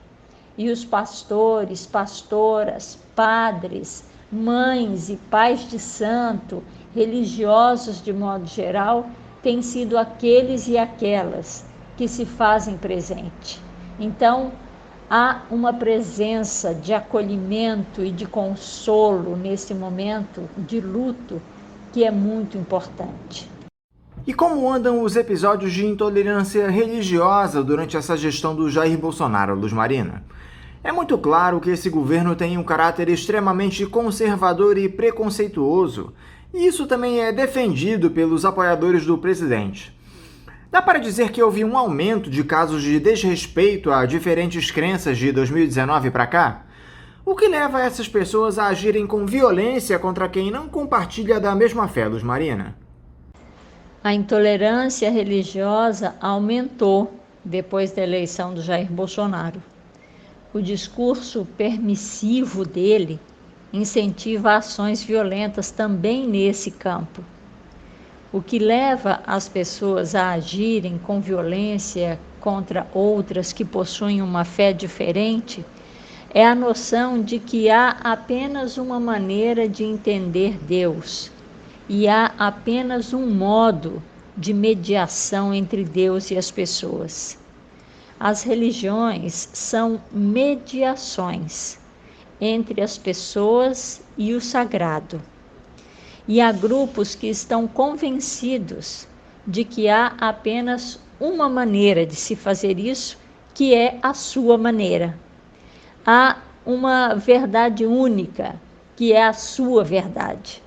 E os pastores, pastoras, padres, mães e pais de santo, religiosos de modo geral, têm sido aqueles e aquelas que se fazem presente. Então, há uma presença de acolhimento e de consolo nesse momento de luto que é muito importante. E como andam os episódios de intolerância religiosa durante essa gestão do Jair Bolsonaro, Luz Marina? É muito claro que esse governo tem um caráter extremamente conservador e preconceituoso, e isso também é defendido pelos apoiadores do presidente. Dá para dizer que houve um aumento de casos de desrespeito a diferentes crenças de 2019 para cá? O que leva essas pessoas a agirem com violência contra quem não compartilha da mesma fé, Luz Marina? A intolerância religiosa aumentou depois da eleição do Jair Bolsonaro. O discurso permissivo dele incentiva ações violentas também nesse campo. O que leva as pessoas a agirem com violência contra outras que possuem uma fé diferente é a noção de que há apenas uma maneira de entender Deus e há apenas um modo de mediação entre Deus e as pessoas. As religiões são mediações entre as pessoas e o sagrado. E há grupos que estão convencidos de que há apenas uma maneira de se fazer isso, que é a sua maneira. Há uma verdade única, que é a sua verdade.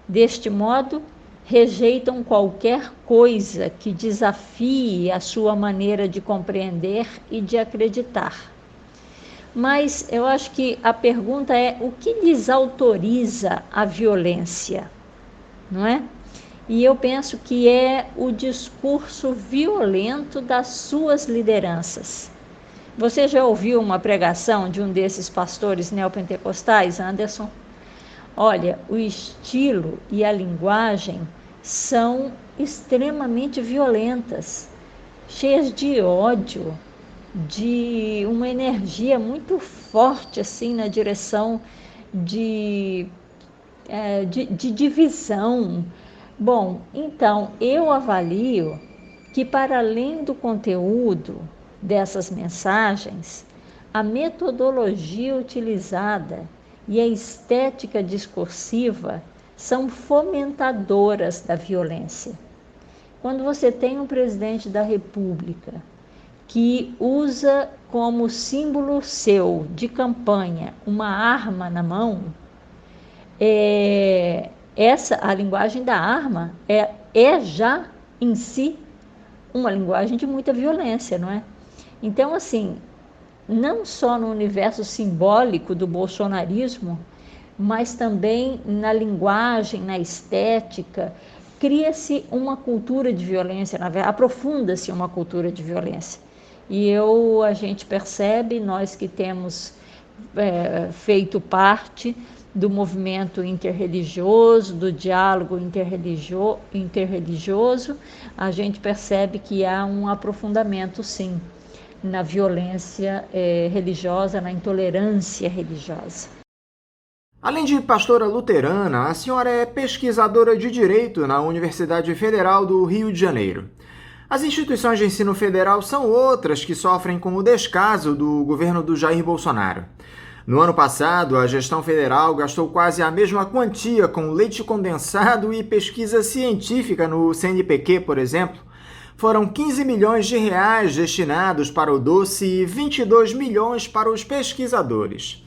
Deste modo, rejeitam qualquer coisa que desafie a sua maneira de compreender e de acreditar. Mas eu acho que a pergunta é: o que lhes autoriza a violência? Não é? E eu penso que é o discurso violento das suas lideranças. Você já ouviu uma pregação de um desses pastores neopentecostais, Anderson? Olha, o estilo e a linguagem são extremamente violentas, cheias de ódio, de uma energia muito forte assim na direção de divisão. Bom, então eu avalio que, para além do conteúdo dessas mensagens, a metodologia utilizada e a estética discursiva são fomentadoras da violência. Quando você tem um presidente da República que usa como símbolo seu de campanha uma arma na mão, a linguagem da arma é já em si uma linguagem de muita violência, não é? Então, assim, não só no universo simbólico do bolsonarismo, mas também na linguagem, na estética, cria-se uma cultura de violência, aprofunda-se uma cultura de violência. E a gente percebe, nós que temos feito parte do movimento interreligioso, do diálogo interreligioso, a gente percebe que há um aprofundamento, sim, na violência religiosa, na intolerância religiosa. Além de pastora luterana, a senhora é pesquisadora de Direito na Universidade Federal do Rio de Janeiro. As instituições de ensino federal são outras que sofrem com o descaso do governo do Jair Bolsonaro. No ano passado, a gestão federal gastou quase a mesma quantia com leite condensado e pesquisa científica no CNPq, por exemplo, Foram 15 milhões de reais destinados para o doce e 22 milhões para os pesquisadores.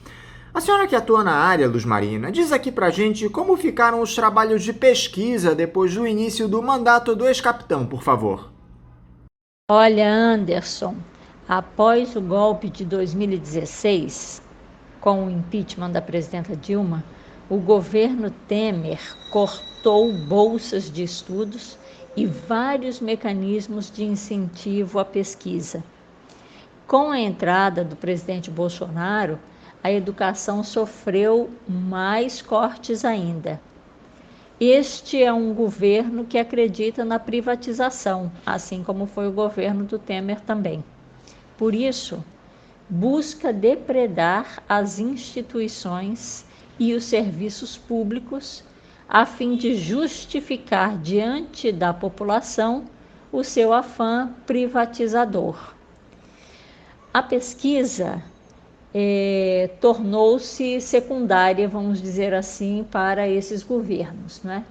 A senhora que atua na área, Luz Marina, diz aqui pra gente como ficaram os trabalhos de pesquisa depois do início do mandato do ex-capitão, por favor. Olha, Anderson, após o golpe de 2016, com o impeachment da presidenta Dilma, o governo Temer cortou bolsas de estudos e vários mecanismos de incentivo à pesquisa. Com a entrada do presidente Bolsonaro, a educação sofreu mais cortes ainda. Este é um governo que acredita na privatização, assim como foi o governo do Temer também. Por isso, busca depredar as instituições e os serviços públicos a fim de justificar diante da população o seu afã privatizador. A pesquisa tornou-se secundária, vamos dizer assim, para esses governos, né?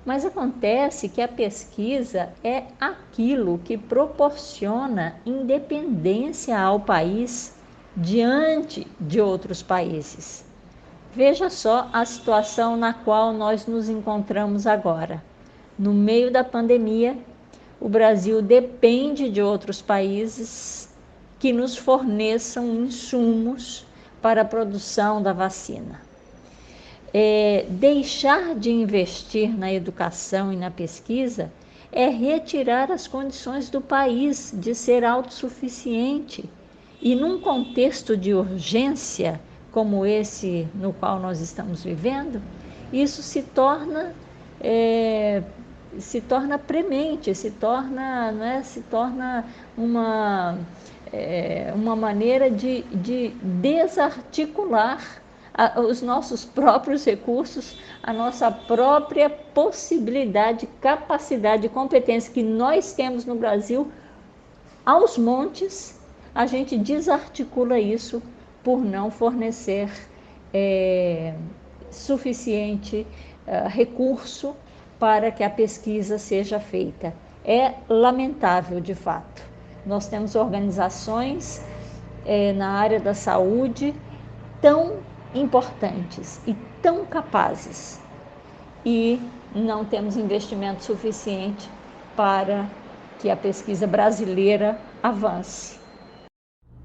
Mas acontece que a pesquisa é aquilo que proporciona independência ao país diante de outros países. Veja só a situação na qual nós nos encontramos agora. No meio da pandemia, o Brasil depende de outros países que nos forneçam insumos para a produção da vacina. Deixar de investir na educação e na pesquisa é retirar as condições do país de ser autossuficiente. E num contexto de urgência, como esse no qual nós estamos vivendo, isso se torna premente, se torna uma maneira de desarticular os nossos próprios recursos, a nossa própria possibilidade, capacidade, competência que nós temos no Brasil, aos montes. A gente desarticula isso por não fornecer suficiente recurso para que a pesquisa seja feita. É lamentável, de fato. Nós temos organizações na área da saúde tão importantes e tão capazes, e não temos investimento suficiente para que a pesquisa brasileira avance.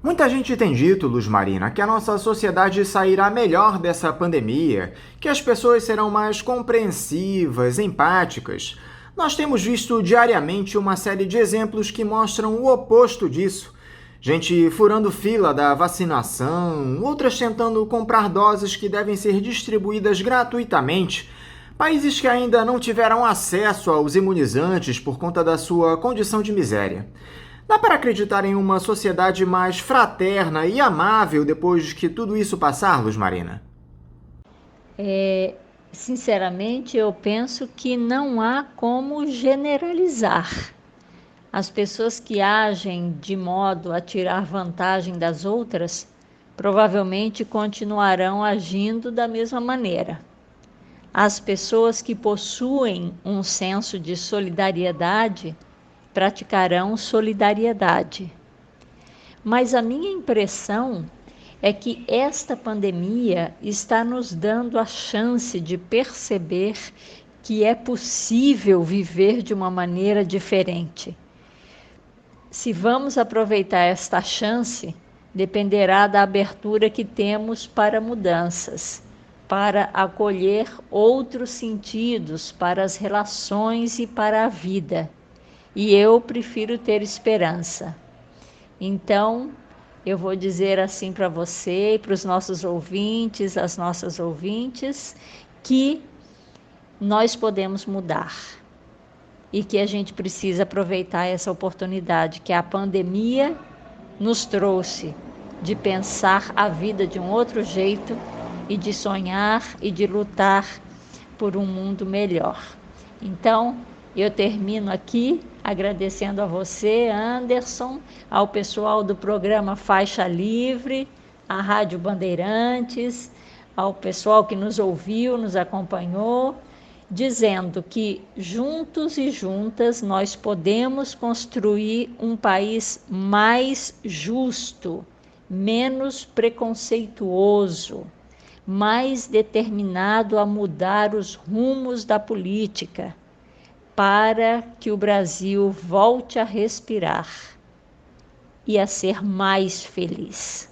Muita gente tem dito, Luz Marina, que a nossa sociedade sairá melhor dessa pandemia, que as pessoas serão mais compreensivas, empáticas. Nós temos visto diariamente uma série de exemplos que mostram o oposto disso. Gente furando fila da vacinação, outras tentando comprar doses que devem ser distribuídas gratuitamente. Países que ainda não tiveram acesso aos imunizantes por conta da sua condição de miséria. Dá para acreditar em uma sociedade mais fraterna e amável depois que tudo isso passar, Luz Marina? Sinceramente, eu penso que não há como generalizar. As pessoas que agem de modo a tirar vantagem das outras, provavelmente continuarão agindo da mesma maneira. As pessoas que possuem um senso de solidariedade praticarão solidariedade. Mas a minha impressão é que esta pandemia está nos dando a chance de perceber que é possível viver de uma maneira diferente. Se vamos aproveitar esta chance, dependerá da abertura que temos para mudanças, para acolher outros sentidos para as relações e para a vida. E eu prefiro ter esperança. Então, eu vou dizer assim para você e para os nossos ouvintes, as nossas ouvintes, que nós podemos mudar e que a gente precisa aproveitar essa oportunidade que a pandemia nos trouxe de pensar a vida de um outro jeito e de sonhar e de lutar por um mundo melhor. Então, eu termino aqui agradecendo a você, Anderson, ao pessoal do programa Faixa Livre, à Rádio Bandeirantes, ao pessoal que nos ouviu, nos acompanhou, dizendo que juntos e juntas nós podemos construir um país mais justo, menos preconceituoso, mais determinado a mudar os rumos da política, para que o Brasil volte a respirar e a ser mais feliz.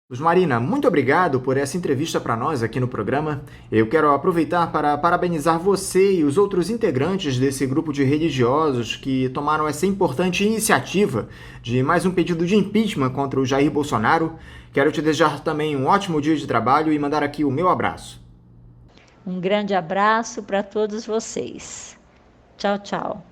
Luz Marina, muito obrigado por essa entrevista para nós aqui no programa. Eu quero aproveitar para parabenizar você e os outros integrantes desse grupo de religiosos que tomaram essa importante iniciativa de mais um pedido de impeachment contra o Jair Bolsonaro. Quero te desejar também um ótimo dia de trabalho e mandar aqui o meu abraço. Um grande abraço para todos vocês. Tchau, tchau.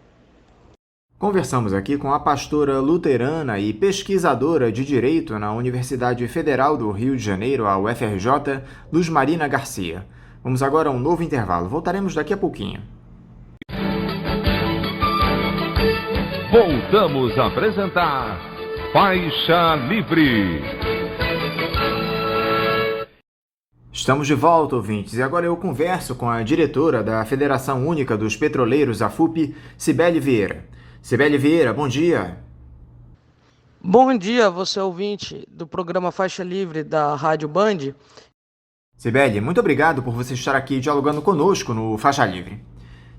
Conversamos aqui com a pastora luterana e pesquisadora de Direito na Universidade Federal do Rio de Janeiro, a UFRJ, Luz Marina Garcia. Vamos agora a um novo intervalo. Voltaremos daqui a pouquinho. Voltamos a apresentar Faixa Livre. Estamos de volta, ouvintes, e agora eu converso com a diretora da Federação Única dos Petroleiros, a FUP, Cibele Vieira. Cibele Vieira, bom dia. Bom dia, você ouvinte do programa Faixa Livre da Rádio Band. Cibele, muito obrigado por você estar aqui dialogando conosco no Faixa Livre.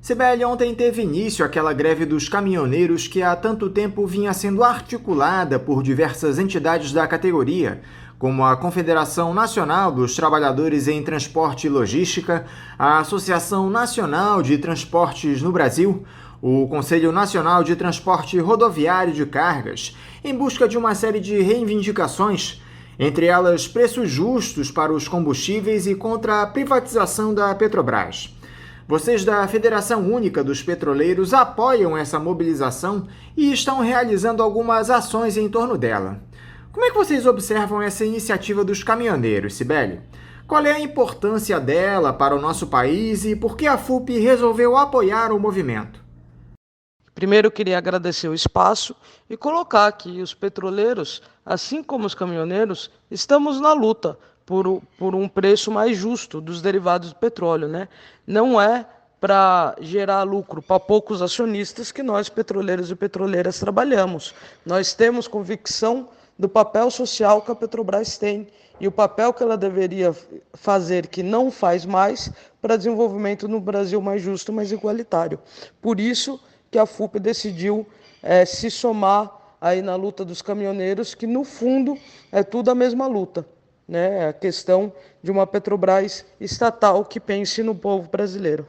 Cibele, ontem teve início aquela greve dos caminhoneiros que há tanto tempo vinha sendo articulada por diversas entidades da categoria, como a Confederação Nacional dos Trabalhadores em Transporte e Logística, a Associação Nacional de Transportes no Brasil, o Conselho Nacional de Transporte Rodoviário de Cargas, em busca de uma série de reivindicações, entre elas preços justos para os combustíveis e contra a privatização da Petrobras. Vocês da Federação Única dos Petroleiros apoiam essa mobilização e estão realizando algumas ações em torno dela. Como é que vocês observam essa iniciativa dos caminhoneiros, Cibele? Qual é a importância dela para o nosso país e por que a FUP resolveu apoiar o movimento? Primeiro, eu queria agradecer o espaço e colocar que os petroleiros, assim como os caminhoneiros, estamos na luta por um preço mais justo dos derivados do petróleo, né? Não é para gerar lucro para poucos acionistas que nós, petroleiros e petroleiras, trabalhamos. Nós temos convicção do papel social que a Petrobras tem e o papel que ela deveria fazer, que não faz mais, para desenvolvimento no Brasil mais justo, mais igualitário. Por isso que a FUP decidiu se somar aí na luta dos caminhoneiros, que no fundo é tudo a mesma luta, né? É a questão de uma Petrobras estatal que pense no povo brasileiro.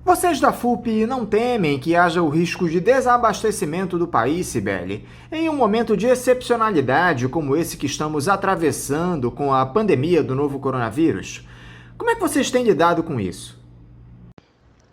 Vocês da FUP não temem que haja o risco de desabastecimento do país, Cibele, em um momento de excepcionalidade como esse que estamos atravessando com a pandemia do novo coronavírus? Como é que vocês têm lidado com isso?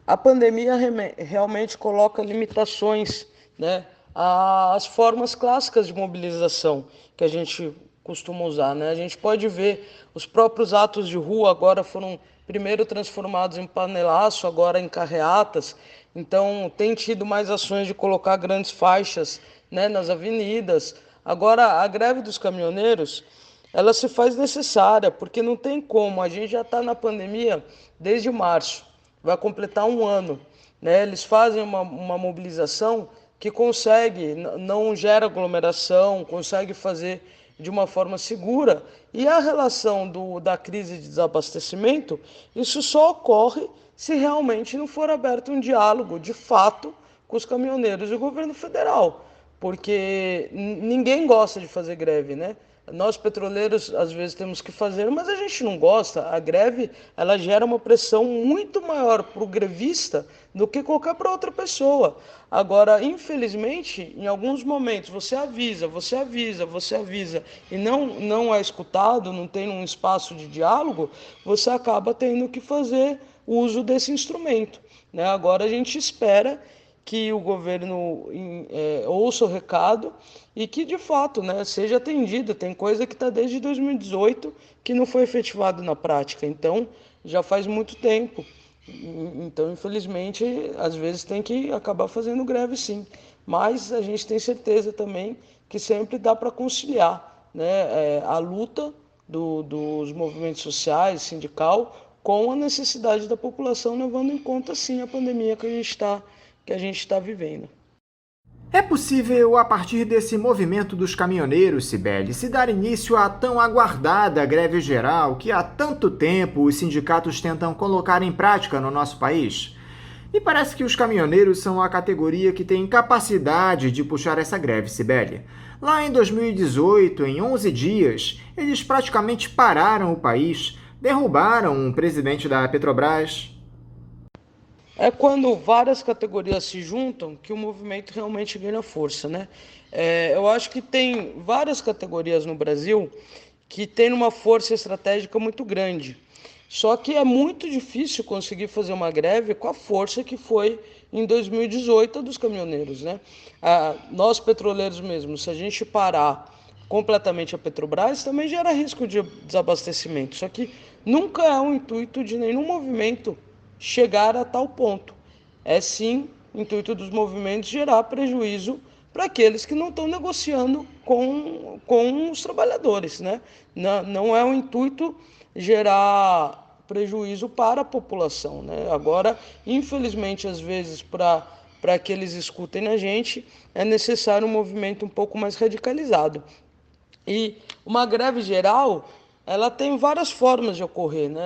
A pandemia realmente coloca limitações, né, às formas clássicas de mobilização que a gente costuma usar, né? A gente pode ver os próprios atos de rua agora foram primeiro transformados em panelaço, agora em carreatas. Então tem tido mais ações de colocar grandes faixas, né, nas avenidas. Agora a greve dos caminhoneiros, ela se faz necessária, porque não tem como, a gente já está na pandemia desde março. Vai completar um ano, né? Eles fazem uma mobilização que consegue, não gera aglomeração, consegue fazer de uma forma segura. E a relação da crise de desabastecimento, isso só ocorre se realmente não for aberto um diálogo, de fato, com os caminhoneiros e o governo federal. Porque ninguém gosta de fazer greve, né? Nós, petroleiros, às vezes temos que fazer, mas a gente não gosta. A greve, ela gera uma pressão muito maior para o grevista do que qualquer para outra pessoa. Agora, infelizmente, em alguns momentos, você avisa e não é escutado, não tem um espaço de diálogo, você acaba tendo que fazer uso desse instrumento, né? Agora a gente espera que o governo ouça o recado e que, de fato, né, seja atendido. Tem coisa que está desde 2018 que não foi efetivado na prática, então já faz muito tempo. Então, infelizmente, às vezes tem que acabar fazendo greve, sim. Mas a gente tem certeza também que sempre dá para conciliar, né, a luta dos movimentos sociais, sindical, com a necessidade da população, levando em conta, sim, a pandemia que a gente está vivendo. É possível, a partir desse movimento dos caminhoneiros, Cibele, se dar início à tão aguardada greve geral que há tanto tempo os sindicatos tentam colocar em prática no nosso país? Me parece que os caminhoneiros são a categoria que tem capacidade de puxar essa greve, Cibele. Lá em 2018, em 11 dias, eles praticamente pararam o país, derrubaram o presidente da Petrobras. É quando várias categorias se juntam que o movimento realmente ganha força, né? Eu acho que tem várias categorias no Brasil que têm uma força estratégica muito grande. Só que é muito difícil conseguir fazer uma greve com a força que foi em 2018 a dos caminhoneiros, né? Nós petroleiros mesmo, se a gente parar completamente a Petrobras, também gera risco de desabastecimento. Só que nunca é o intuito de nenhum movimento chegar a tal ponto. É sim o intuito dos movimentos gerar prejuízo para aqueles que não estão negociando com os trabalhadores, né? Não é o intuito gerar prejuízo para a população, né? Agora, infelizmente, às vezes, para que eles escutem a gente, é necessário um movimento um pouco mais radicalizado. E uma greve geral, ela tem várias formas de ocorrer, né?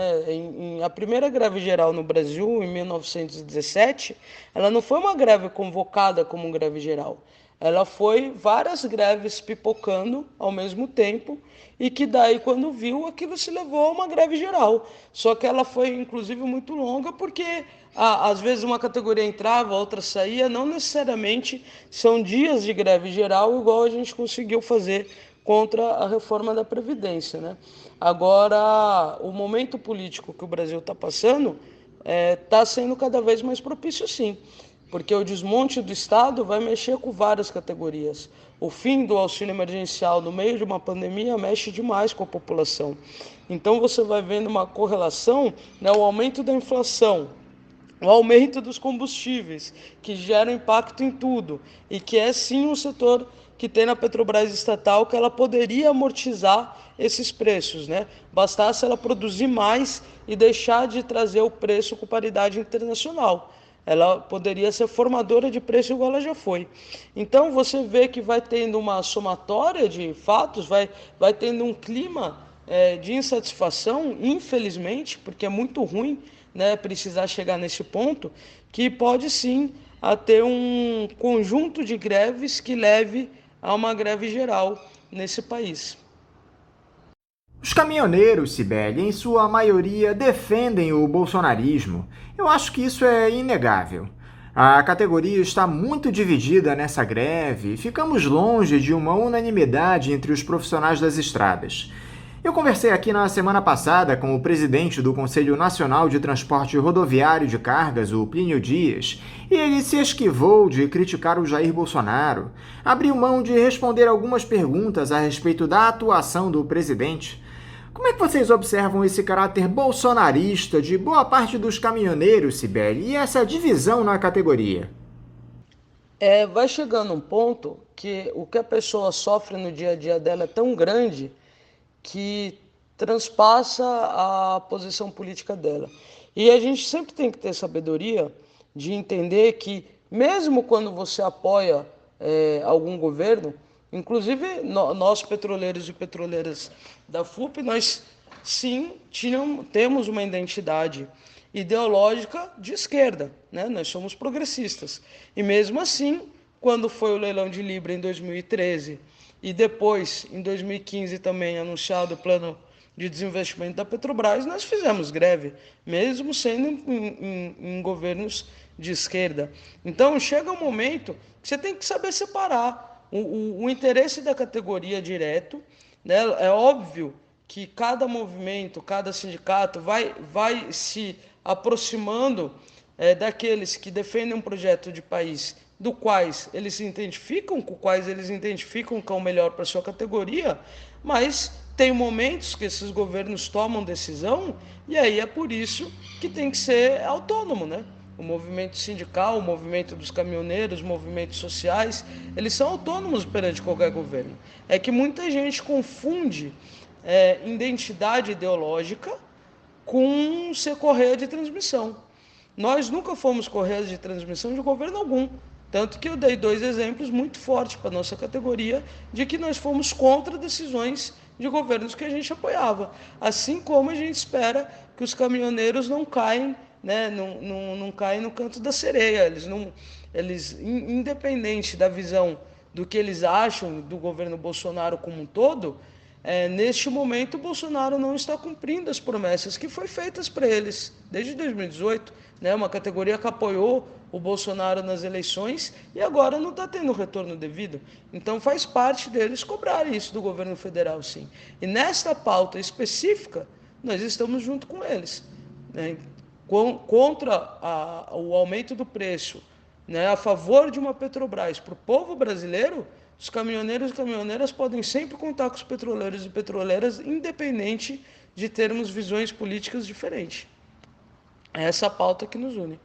A primeira greve geral no Brasil, em 1917, ela não foi uma greve convocada como greve geral. Ela foi várias greves pipocando ao mesmo tempo e que daí, quando viu, aquilo se levou a uma greve geral. Só que ela foi, inclusive, muito longa porque, às vezes, uma categoria entrava, outra saía. Não necessariamente são dias de greve geral, igual a gente conseguiu fazer contra a reforma da Previdência, né? Agora, o momento político que o Brasil está passando está sendo cada vez mais propício, sim, porque o desmonte do Estado vai mexer com várias categorias. O fim do auxílio emergencial no meio de uma pandemia mexe demais com a população. Então você vai vendo uma correlação, né, o aumento da inflação, o aumento dos combustíveis, que gera impacto em tudo, e que é sim um setor que tem na Petrobras estatal que ela poderia amortizar esses preços, né? Bastasse ela produzir mais e deixar de trazer o preço com paridade internacional. Ela poderia ser formadora de preço igual ela já foi. Então você vê que vai tendo uma somatória de fatos, vai tendo um clima de insatisfação, infelizmente, porque é muito ruim, né, precisar chegar nesse ponto, que pode sim a ter um conjunto de greves que leve a uma greve geral nesse país. Os caminhoneiros, Cibele, em sua maioria, defendem o bolsonarismo. Eu acho que isso é inegável. A categoria está muito dividida nessa greve e ficamos longe de uma unanimidade entre os profissionais das estradas. Eu conversei aqui na semana passada com o presidente do Conselho Nacional de Transporte Rodoviário de Cargas, o Plínio Dias, e ele se esquivou de criticar o Jair Bolsonaro, abriu mão de responder algumas perguntas a respeito da atuação do presidente. Como é que vocês observam esse caráter bolsonarista de boa parte dos caminhoneiros, Cibele, e essa divisão na categoria? Vai chegando um ponto que o que a pessoa sofre no dia a dia dela é tão grande que transpassa a posição política dela. E a gente sempre tem que ter sabedoria de entender que, mesmo quando você apoia algum governo, inclusive nós petroleiros e petroleiras da FUP, nós sim temos uma identidade ideológica de esquerda, né? Nós somos progressistas. E mesmo assim, quando foi o leilão de Libra em 2013 e depois, em 2015, também anunciado o plano de desinvestimento da Petrobras, nós fizemos greve, mesmo sendo em governos de esquerda. Então, chega um momento que você tem que saber separar o interesse da categoria direto, né? É óbvio que cada movimento, cada sindicato vai se aproximando daqueles que defendem um projeto de país do quais eles se identificam, com quais eles identificam que é o melhor para a sua categoria, mas tem momentos que esses governos tomam decisão e aí é por isso que tem que ser autônomo, né? O movimento sindical, o movimento dos caminhoneiros, os movimentos sociais, eles são autônomos perante qualquer governo. É que muita gente confunde identidade ideológica com ser correia de transmissão. Nós nunca fomos correias de transmissão de governo algum. Tanto que eu dei 2 exemplos muito fortes para a nossa categoria de que nós fomos contra decisões de governos que a gente apoiava. Assim como a gente espera que os caminhoneiros não caem, né, não caem no canto da sereia. Eles, independente da visão do que eles acham do governo Bolsonaro como um todo, neste momento o Bolsonaro não está cumprindo as promessas que foram feitas para eles desde 2018, né, uma categoria que apoiou o Bolsonaro nas eleições e agora não está tendo retorno devido. Então faz parte deles cobrar isso do governo federal, sim. E nesta pauta específica, nós estamos junto com eles, né, contra o aumento do preço, né, a favor de uma Petrobras para o povo brasileiro. Os caminhoneiros e caminhoneiras podem sempre contar com os petroleiros e petroleiras, independente de termos visões políticas diferentes. É essa pauta que nos une.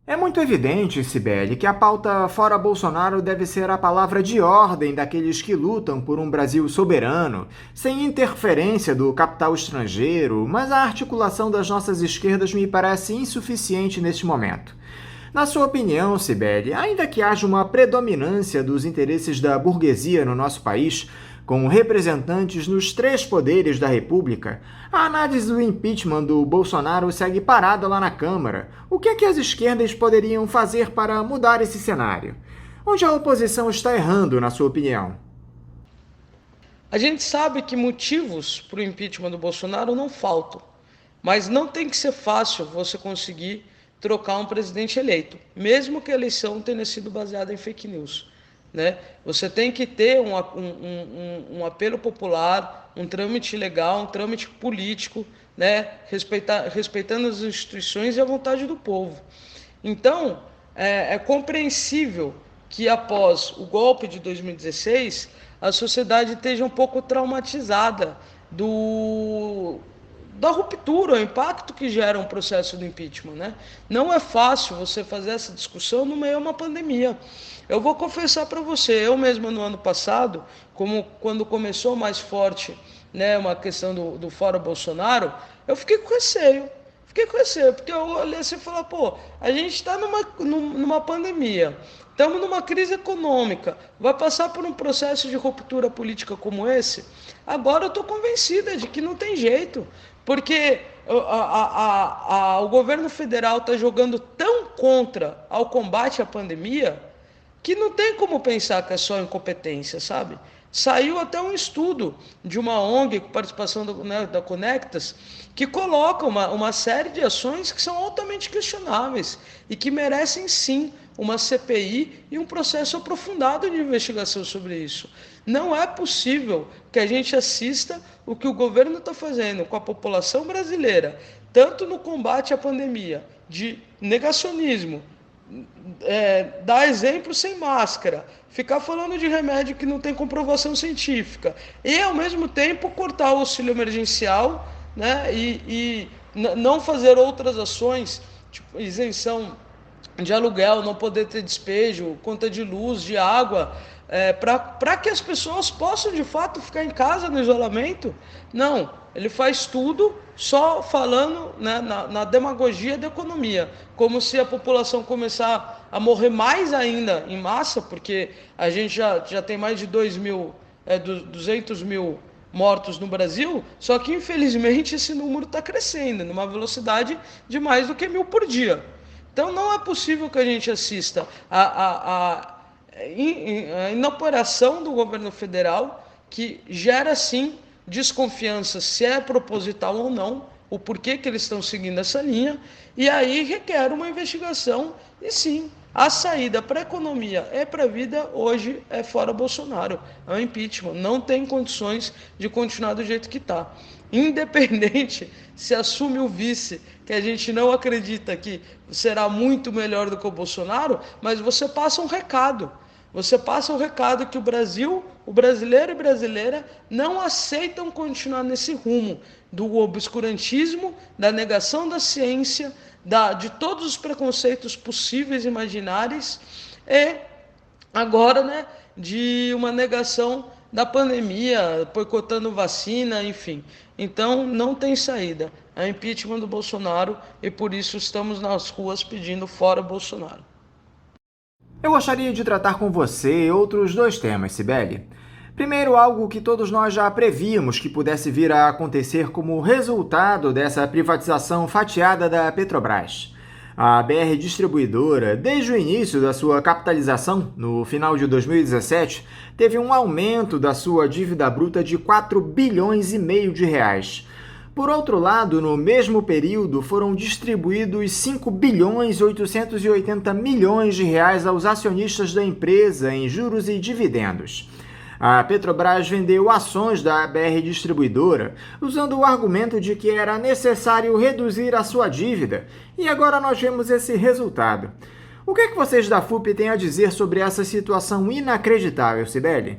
É muito evidente, Cibele, que a pauta fora Bolsonaro deve ser a palavra de ordem daqueles que lutam por um Brasil soberano, sem interferência do capital estrangeiro, mas a articulação das nossas esquerdas me parece insuficiente neste momento. Na sua opinião, Cibele, ainda que haja uma predominância dos interesses da burguesia no nosso país, com representantes nos 3 poderes da República, a análise do impeachment do Bolsonaro segue parada lá na Câmara. O que é que as esquerdas poderiam fazer para mudar esse cenário? Onde a oposição está errando, na sua opinião? A gente sabe que motivos para o impeachment do Bolsonaro não faltam, mas não tem que ser fácil você conseguir trocar um presidente eleito, mesmo que a eleição tenha sido baseada em fake news, né? Você tem que ter um apelo popular, um trâmite legal, um trâmite político, né? Respeitando as instituições e a vontade do povo. Então, é compreensível que após o golpe de 2016, a sociedade esteja um pouco traumatizada da ruptura, o impacto que gera um processo do impeachment, né? Não é fácil você fazer essa discussão no meio de uma pandemia. Eu vou confessar para você, eu mesmo no ano passado, quando começou mais forte, né, uma questão do fora Bolsonaro, eu fiquei com receio, porque eu olhei assim e falei, a gente está numa pandemia, estamos numa crise econômica, vai passar por um processo de ruptura política como esse? Agora eu estou convencida de que não tem jeito, porque o governo federal está jogando tão contra ao combate à pandemia que não tem como pensar que é só incompetência, sabe? Saiu até um estudo de uma ONG com participação da Conectas que coloca uma série de ações que são altamente questionáveis e que merecem sim uma CPI e um processo aprofundado de investigação sobre isso. Não é possível que a gente assista o que o governo está fazendo com a população brasileira, tanto no combate à pandemia, de negacionismo, dar exemplo sem máscara, ficar falando de remédio que não tem comprovação científica e, ao mesmo tempo, cortar o auxílio emergencial, né, e não fazer outras ações, tipo isenção de aluguel, não poder ter despejo, conta de luz, de água, para que as pessoas possam, de fato, ficar em casa no isolamento. Não, ele faz tudo só falando, né, na demagogia da economia, como se a população começar a morrer mais ainda em massa, porque a gente já tem mais de 200 mil mortos no Brasil, só que infelizmente esse número está crescendo, numa velocidade de mais do que 1.000 por dia. Então não é possível que a gente assista a inauguração do governo federal, que gera sim desconfiança se é proposital ou não, o porquê que eles estão seguindo essa linha, e aí requer uma investigação, e sim, a saída para a economia e para a vida hoje é fora Bolsonaro, é um impeachment, não tem condições de continuar do jeito que está. Independente se assume o vice, que a gente não acredita que será muito melhor do que o Bolsonaro, mas você passa um recado. Você passa o recado que o Brasil, o brasileiro e brasileira não aceitam continuar nesse rumo do obscurantismo, da negação da ciência, de todos os preconceitos possíveis e imagináveis, e agora, né, de uma negação da pandemia, boicotando vacina, enfim. Então, não tem saída. É o impeachment do Bolsonaro e por isso estamos nas ruas pedindo fora Bolsonaro. Eu gostaria de tratar com você outros dois temas, Cibele. Primeiro, algo que todos nós já prevíamos que pudesse vir a acontecer como resultado dessa privatização fatiada da Petrobras. A BR Distribuidora, desde o início da sua capitalização, no final de 2017, teve um aumento da sua dívida bruta de 4,5 bilhões de reais. Por outro lado, no mesmo período, foram distribuídos 5,880 bilhões de reais aos acionistas da empresa em juros e dividendos. A Petrobras vendeu ações da BR Distribuidora, usando o argumento de que era necessário reduzir a sua dívida, e agora nós vemos esse resultado. O que é que vocês da FUP têm a dizer sobre essa situação inacreditável, Cibele?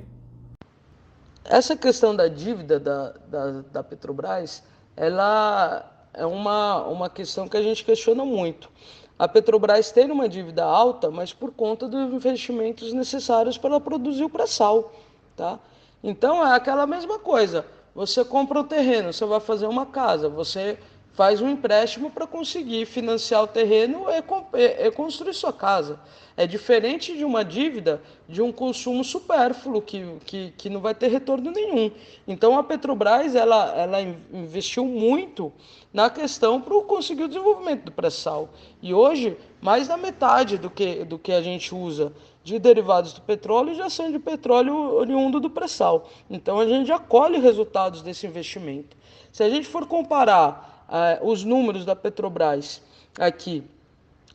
Essa questão da dívida da Petrobras, ela é uma questão que a gente questiona muito. A Petrobras tem uma dívida alta, mas por conta dos investimentos necessários para produzir o pré-sal. Tá? Então é aquela mesma coisa, você compra um terreno, você vai fazer uma casa, você faz um empréstimo para conseguir financiar o terreno e construir sua casa. É diferente de uma dívida de um consumo supérfluo que não vai ter retorno nenhum. Então a Petrobras ela investiu muito na questão para conseguir o desenvolvimento do pré-sal. E hoje, mais da metade do que a gente usa de derivados do petróleo já são de petróleo oriundo do pré-sal. Então a gente já colhe resultados desse investimento. Se a gente for comparar os números da Petrobras aqui,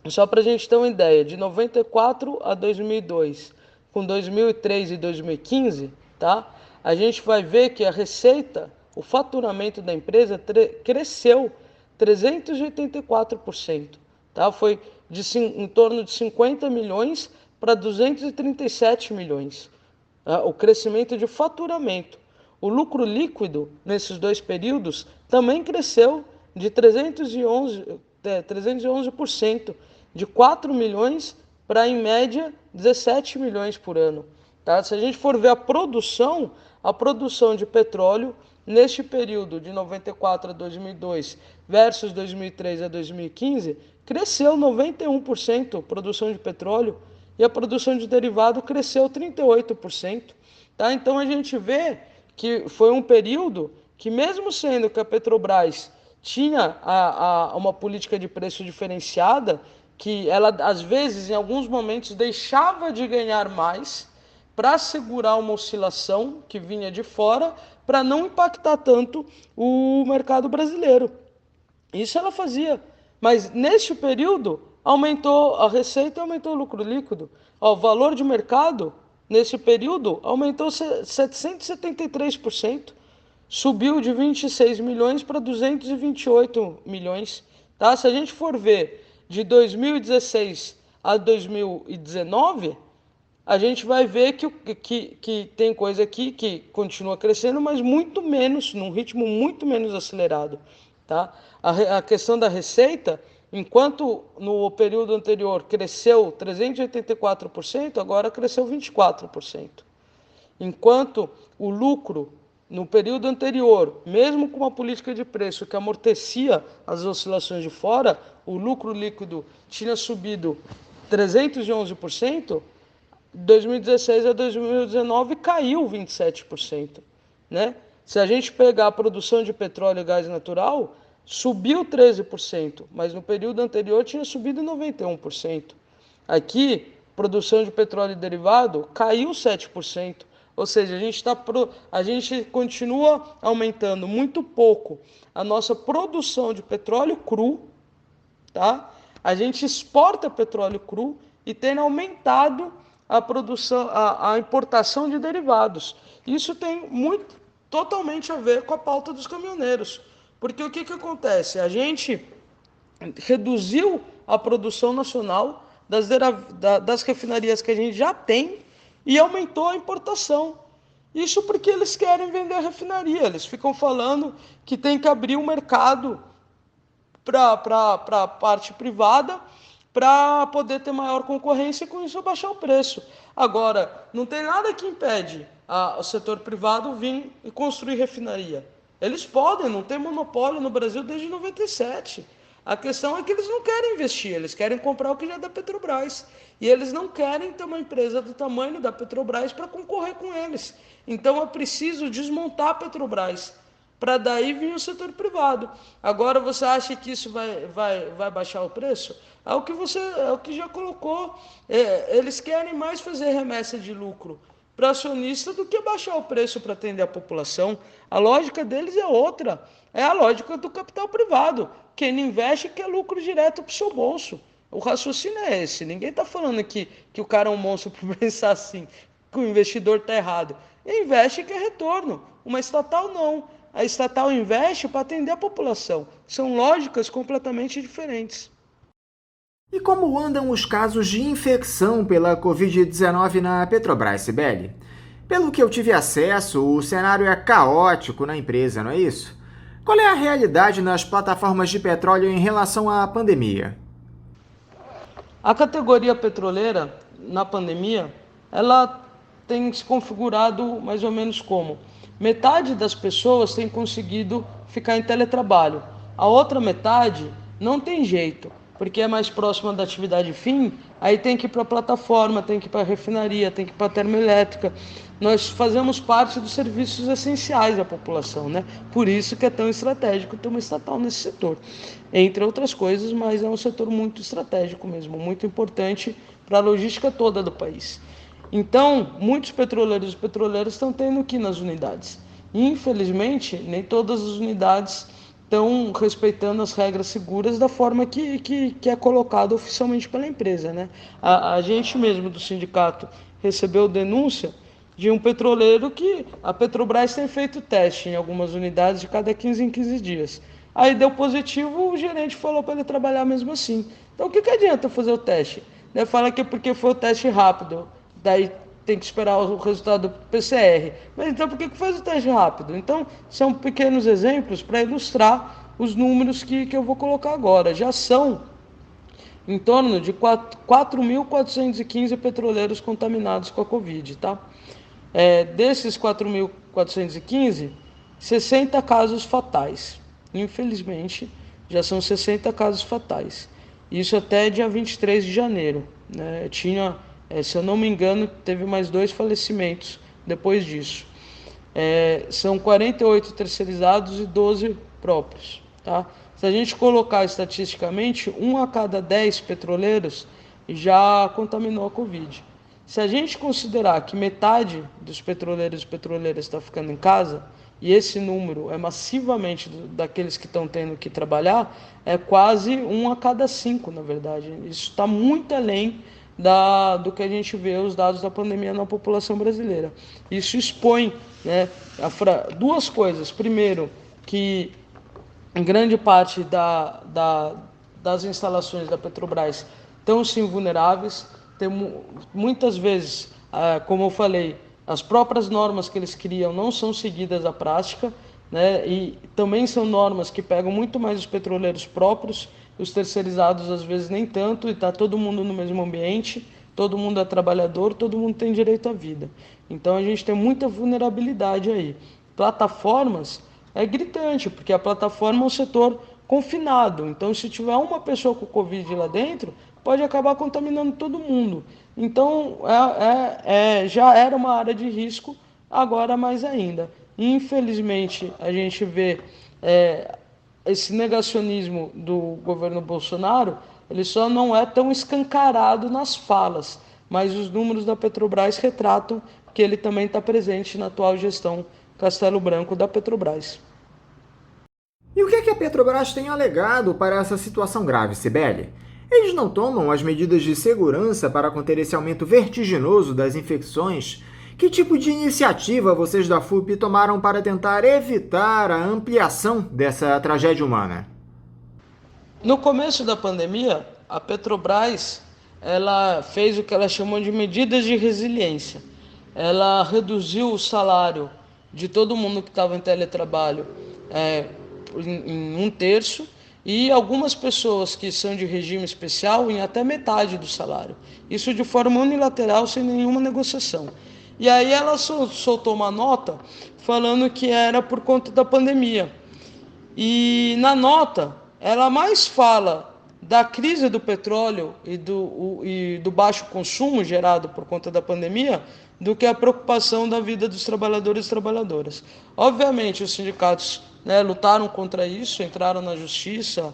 só para a gente ter uma ideia, de 94 a 2002, com 2003 e 2015, tá? A gente vai ver que a receita, o faturamento da empresa cresceu 384%, tá? Foi em torno de 50 milhões para 237 milhões, tá? O crescimento de faturamento. O lucro líquido, nesses dois períodos, também cresceu de 311%, de 4 milhões para, em média, 17 milhões por ano. Tá? Se a gente for ver a produção de petróleo, neste período de 94 a 2002 versus 2003 a 2015, cresceu 91% a produção de petróleo e a produção de derivado cresceu 38%. Tá? Então a gente vê que foi um período que, mesmo sendo que a Petrobras tinha uma política de preço diferenciada, que ela, às vezes, em alguns momentos, deixava de ganhar mais para segurar uma oscilação que vinha de fora, para não impactar tanto o mercado brasileiro. Isso ela fazia. Mas, neste período, aumentou a receita e aumentou o lucro líquido. O valor de mercado, nesse período, aumentou 773%. Subiu de 26 milhões para 228 milhões. Tá? Se a gente for ver de 2016 a 2019, a gente vai ver que tem coisa aqui que continua crescendo, mas muito menos, num ritmo muito menos acelerado. Tá? A questão da receita, enquanto no período anterior cresceu 384%, agora cresceu 24%. Enquanto o lucro no período anterior, mesmo com uma política de preço que amortecia as oscilações de fora, o lucro líquido tinha subido 311%, de 2016 a 2019 caiu 27%. Né? Se a gente pegar a produção de petróleo e gás natural, subiu 13%, mas no período anterior tinha subido 91%. Aqui, produção de petróleo e derivado caiu 7%. Ou seja, a gente continua aumentando muito pouco a nossa produção de petróleo cru, tá? A gente exporta petróleo cru e tem aumentado a produção, a importação de derivados. Isso tem totalmente a ver com a pauta dos caminhoneiros. Porque o que acontece? A gente reduziu a produção nacional das refinarias que a gente já tem e aumentou a importação. Isso porque eles querem vender a refinaria. Eles ficam falando que tem que abrir um mercado para a parte privada para poder ter maior concorrência e com isso abaixar o preço. Agora, não tem nada que impede o setor privado vir e construir refinaria. Eles podem, não tem monopólio no Brasil desde 97. A questão é que eles não querem investir, eles querem comprar o que já é da Petrobras. E eles não querem ter uma empresa do tamanho da Petrobras para concorrer com eles. Então é preciso desmontar a Petrobras, para daí vir o setor privado. Agora você acha que isso vai baixar o preço? É o que já colocou. Eles querem mais fazer remessa de lucro para acionista do que baixar o preço para atender a população. A lógica deles é outra. É a lógica do capital privado. Quem investe quer lucro direto para o seu bolso. O raciocínio é esse. Ninguém está falando aqui que o cara é um monstro por pensar assim, que o investidor está errado. Ele investe e quer retorno. Uma estatal não. A estatal investe para atender a população. São lógicas completamente diferentes. E como andam os casos de infecção pela Covid-19 na Petrobras, Cibele? Pelo que eu tive acesso, o cenário é caótico na empresa, não é isso? Qual é a realidade nas plataformas de petróleo em relação à pandemia? A categoria petroleira, na pandemia, ela tem se configurado mais ou menos como: metade das pessoas tem conseguido ficar em teletrabalho, a outra metade não tem jeito, porque é mais próxima da atividade fim, aí tem que ir para a plataforma, tem que ir para a refinaria, tem que ir para a termoelétrica. Nós fazemos parte dos serviços essenciais da população, né? Por isso que é tão estratégico ter uma estatal nesse setor, entre outras coisas, mas é um setor muito estratégico mesmo, muito importante para a logística toda do país. Então, muitos petroleiros e petroleiras estão tendo que ir nas unidades. Infelizmente, nem todas as unidades estão respeitando as regras seguras da forma que é colocado oficialmente pela empresa, né? A gente mesmo do sindicato recebeu denúncia de um petroleiro que a Petrobras tem feito teste em algumas unidades de cada 15 em 15 dias. Aí deu positivo, o gerente falou para ele trabalhar mesmo assim. Então o que adianta fazer o teste? Ele fala que é porque foi o teste rápido, daí tem que esperar o resultado do PCR. Mas então por que faz o teste rápido? Então são pequenos exemplos para ilustrar os números que eu vou colocar agora. Já são em torno de 4.415 petroleiros contaminados com a Covid, tá? Desses 4.415, 60 casos fatais. Infelizmente, já são 60 casos fatais. Isso até dia 23 de janeiro. Né? Se eu não me engano, teve mais 2 falecimentos depois disso. São 48 terceirizados e 12 próprios. Tá? Se a gente colocar estatisticamente, 1 a cada 10 petroleiros já contaminou a Covid. Se a gente considerar que metade dos petroleiros e petroleiras está ficando em casa, e esse número é massivamente daqueles que estão tendo que trabalhar, é quase 1 a cada 5, na verdade. Isso está muito além do que a gente vê os dados da pandemia na população brasileira. Isso expõe, né, duas coisas. Primeiro, que em grande parte das instalações da Petrobras estão sim vulneráveis. Muitas vezes, como eu falei, as próprias normas que eles criam não são seguidas à prática, né? E também são normas que pegam muito mais os petroleiros próprios, os terceirizados às vezes nem tanto, e está todo mundo no mesmo ambiente, todo mundo é trabalhador, todo mundo tem direito à vida. Então a gente tem muita vulnerabilidade aí. Plataformas é gritante, porque a plataforma é um setor confinado, então se tiver uma pessoa com Covid lá dentro, pode acabar contaminando todo mundo. Então, já era uma área de risco, agora mais ainda. Infelizmente, a gente vê esse negacionismo do governo Bolsonaro, ele só não é tão escancarado nas falas, mas os números da Petrobras retratam que ele também está presente na atual gestão Castelo Branco da Petrobras. E o que a Petrobras tem alegado para essa situação grave, Cibele? Eles não tomam as medidas de segurança para conter esse aumento vertiginoso das infecções? Que tipo de iniciativa vocês da FUP tomaram para tentar evitar a ampliação dessa tragédia humana? No começo da pandemia, a Petrobras ela fez o que ela chamou de medidas de resiliência. Ela reduziu o salário de todo mundo que estava em teletrabalho em 1/3, e algumas pessoas que são de regime especial em até metade do salário. Isso de forma unilateral, sem nenhuma negociação. E aí ela soltou uma nota falando que era por conta da pandemia. E na nota, ela mais fala da crise do petróleo e do baixo consumo gerado por conta da pandemia do que a preocupação da vida dos trabalhadores e trabalhadoras. Obviamente, os sindicatos, né, lutaram contra isso, entraram na justiça,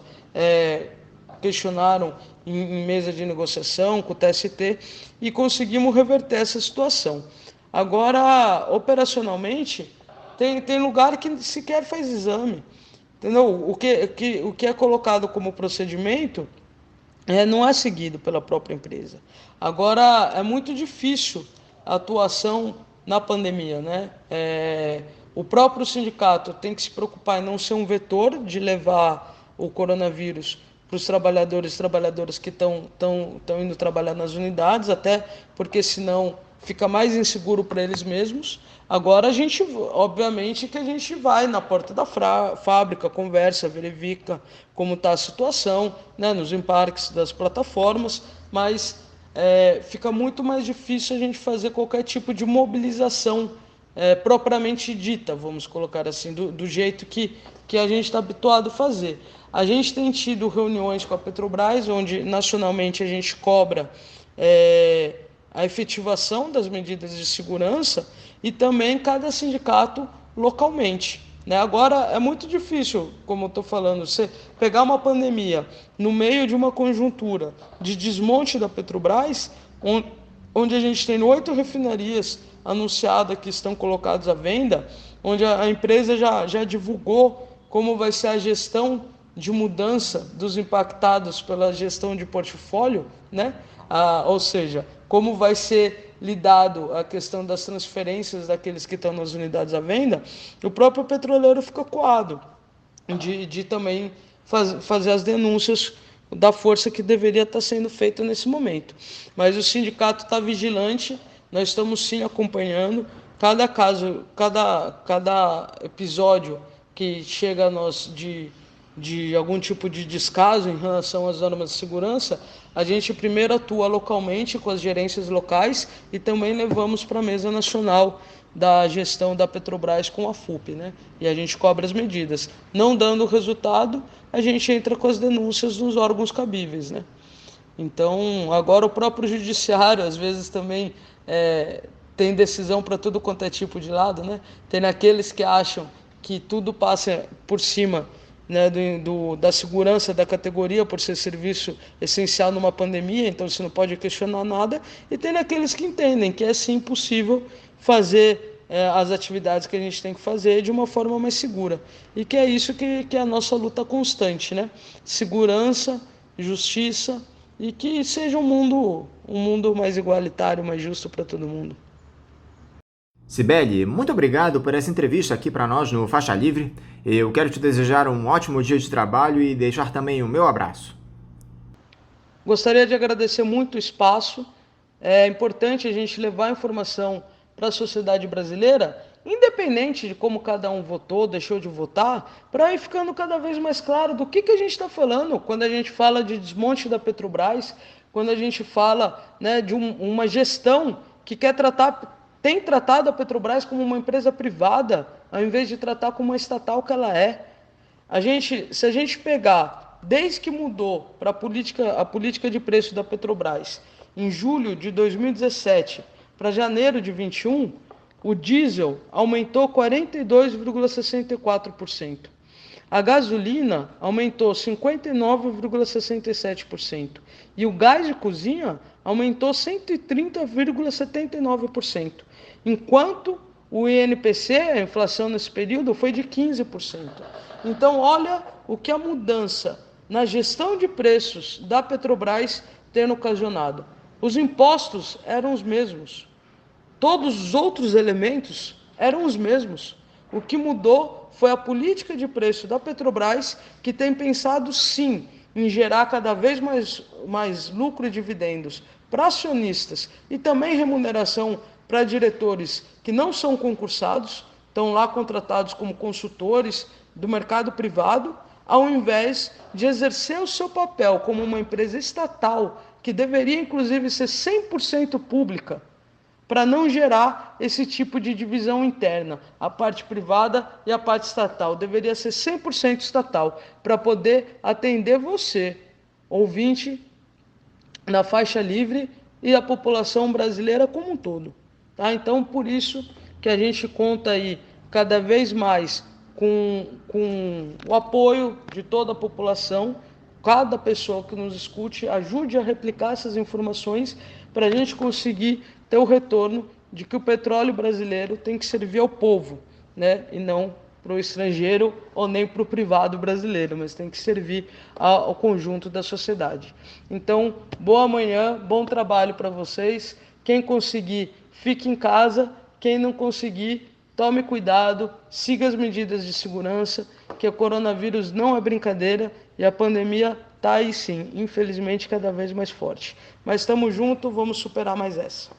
questionaram em mesa de negociação com o TST e conseguimos reverter essa situação. Agora, operacionalmente, tem lugar que sequer faz exame. Entendeu? O que é colocado como procedimento não é seguido pela própria empresa. Agora, é muito difícil a atuação na pandemia, né? O próprio sindicato tem que se preocupar em não ser um vetor de levar o coronavírus para os trabalhadores e trabalhadoras que estão indo trabalhar nas unidades, até porque senão fica mais inseguro para eles mesmos. Agora, obviamente que a gente vai na porta da fábrica, conversa, verifica como está a situação, né, nos embarques das plataformas, mas fica muito mais difícil a gente fazer qualquer tipo de mobilização propriamente dita, vamos colocar assim, do jeito que a gente está habituado a fazer. A gente tem tido reuniões com a Petrobras, onde nacionalmente a gente cobra a efetivação das medidas de segurança e também cada sindicato localmente, né? Agora, é muito difícil, como eu estou falando, você pegar uma pandemia no meio de uma conjuntura de desmonte da Petrobras, onde a gente tem 8 refinarias anunciadas que estão colocadas à venda, onde a empresa já divulgou como vai ser a gestão de mudança dos impactados pela gestão de portfólio, né? Ou seja, como vai ser lidado a questão das transferências daqueles que estão nas unidades à venda, o próprio petroleiro fica coado de também fazer as denúncias da força que deveria estar sendo feita nesse momento. Mas o sindicato está vigilante, nós estamos sim acompanhando cada caso, cada episódio que chega a nós de algum tipo de descaso em relação às normas de segurança. A gente primeiro atua localmente com as gerências locais e também levamos para a mesa nacional da gestão da Petrobras com a FUP, né? E a gente cobra as medidas. Não dando resultado, a gente entra com as denúncias nos órgãos cabíveis, né? Então, agora o próprio judiciário, às vezes também tem decisão para tudo quanto é tipo de lado, né? Tem aqueles que acham que tudo passa por cima, né, da segurança da categoria por ser serviço essencial numa pandemia, então você não pode questionar nada, e tem aqueles que entendem que é sim possível fazer as atividades que a gente tem que fazer de uma forma mais segura, e que é isso que é a nossa luta constante, né? Segurança, justiça, e que seja um mundo mais igualitário, mais justo para todo mundo. Cibele, muito obrigado por essa entrevista aqui para nós no Faixa Livre. Eu quero te desejar um ótimo dia de trabalho e deixar também o meu abraço. Gostaria de agradecer muito o espaço. É importante a gente levar a informação para a sociedade brasileira, independente de como cada um votou, deixou de votar, para ir ficando cada vez mais claro do que a gente está falando quando a gente fala de desmonte da Petrobras, quando a gente fala, né, de uma gestão que tem tratado a Petrobras como uma empresa privada, ao invés de tratar como uma estatal que ela é. Se a gente pegar, desde que mudou para a política de preço da Petrobras, em julho de 2017 para janeiro de 2021, o diesel aumentou 42,64%. A gasolina aumentou 59,67%. E o gás de cozinha aumentou 130,79%. Enquanto o INPC, a inflação nesse período, foi de 15%. Então, olha o que a mudança na gestão de preços da Petrobras tem ocasionado. Os impostos eram os mesmos. Todos os outros elementos eram os mesmos. O que mudou foi a política de preço da Petrobras, que tem pensado, sim, em gerar cada vez mais lucro e dividendos para acionistas e também remuneração para diretores que não são concursados, estão lá contratados como consultores do mercado privado, ao invés de exercer o seu papel como uma empresa estatal, que deveria inclusive ser 100% pública, para não gerar esse tipo de divisão interna. A parte privada e a parte estatal deveria ser 100% estatal, para poder atender você, ouvinte, na faixa livre e a população brasileira como um todo. Tá? Então, por isso que a gente conta aí cada vez mais com o apoio de toda a população. Cada pessoa que nos escute ajude a replicar essas informações para a gente conseguir ter o retorno de que o petróleo brasileiro tem que servir ao povo, né? E não para o estrangeiro ou nem para o privado brasileiro, mas tem que servir ao conjunto da sociedade. Então, boa manhã, bom trabalho para vocês. Quem conseguir, fique em casa. Quem não conseguir, tome cuidado, siga as medidas de segurança, que o coronavírus não é brincadeira e a pandemia está aí sim, infelizmente cada vez mais forte. Mas estamos juntos, vamos superar mais essa.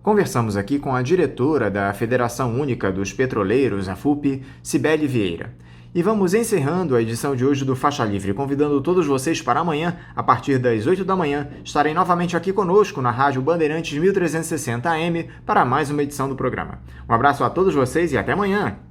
Conversamos aqui com a diretora da Federação Única dos Petroleiros, a FUP, Cibele Vieira. E vamos encerrando a edição de hoje do Faixa Livre, convidando todos vocês para amanhã, a partir das 8 da manhã, estarem novamente aqui conosco na Rádio Bandeirantes 1360 AM para mais uma edição do programa. Um abraço a todos vocês e até amanhã!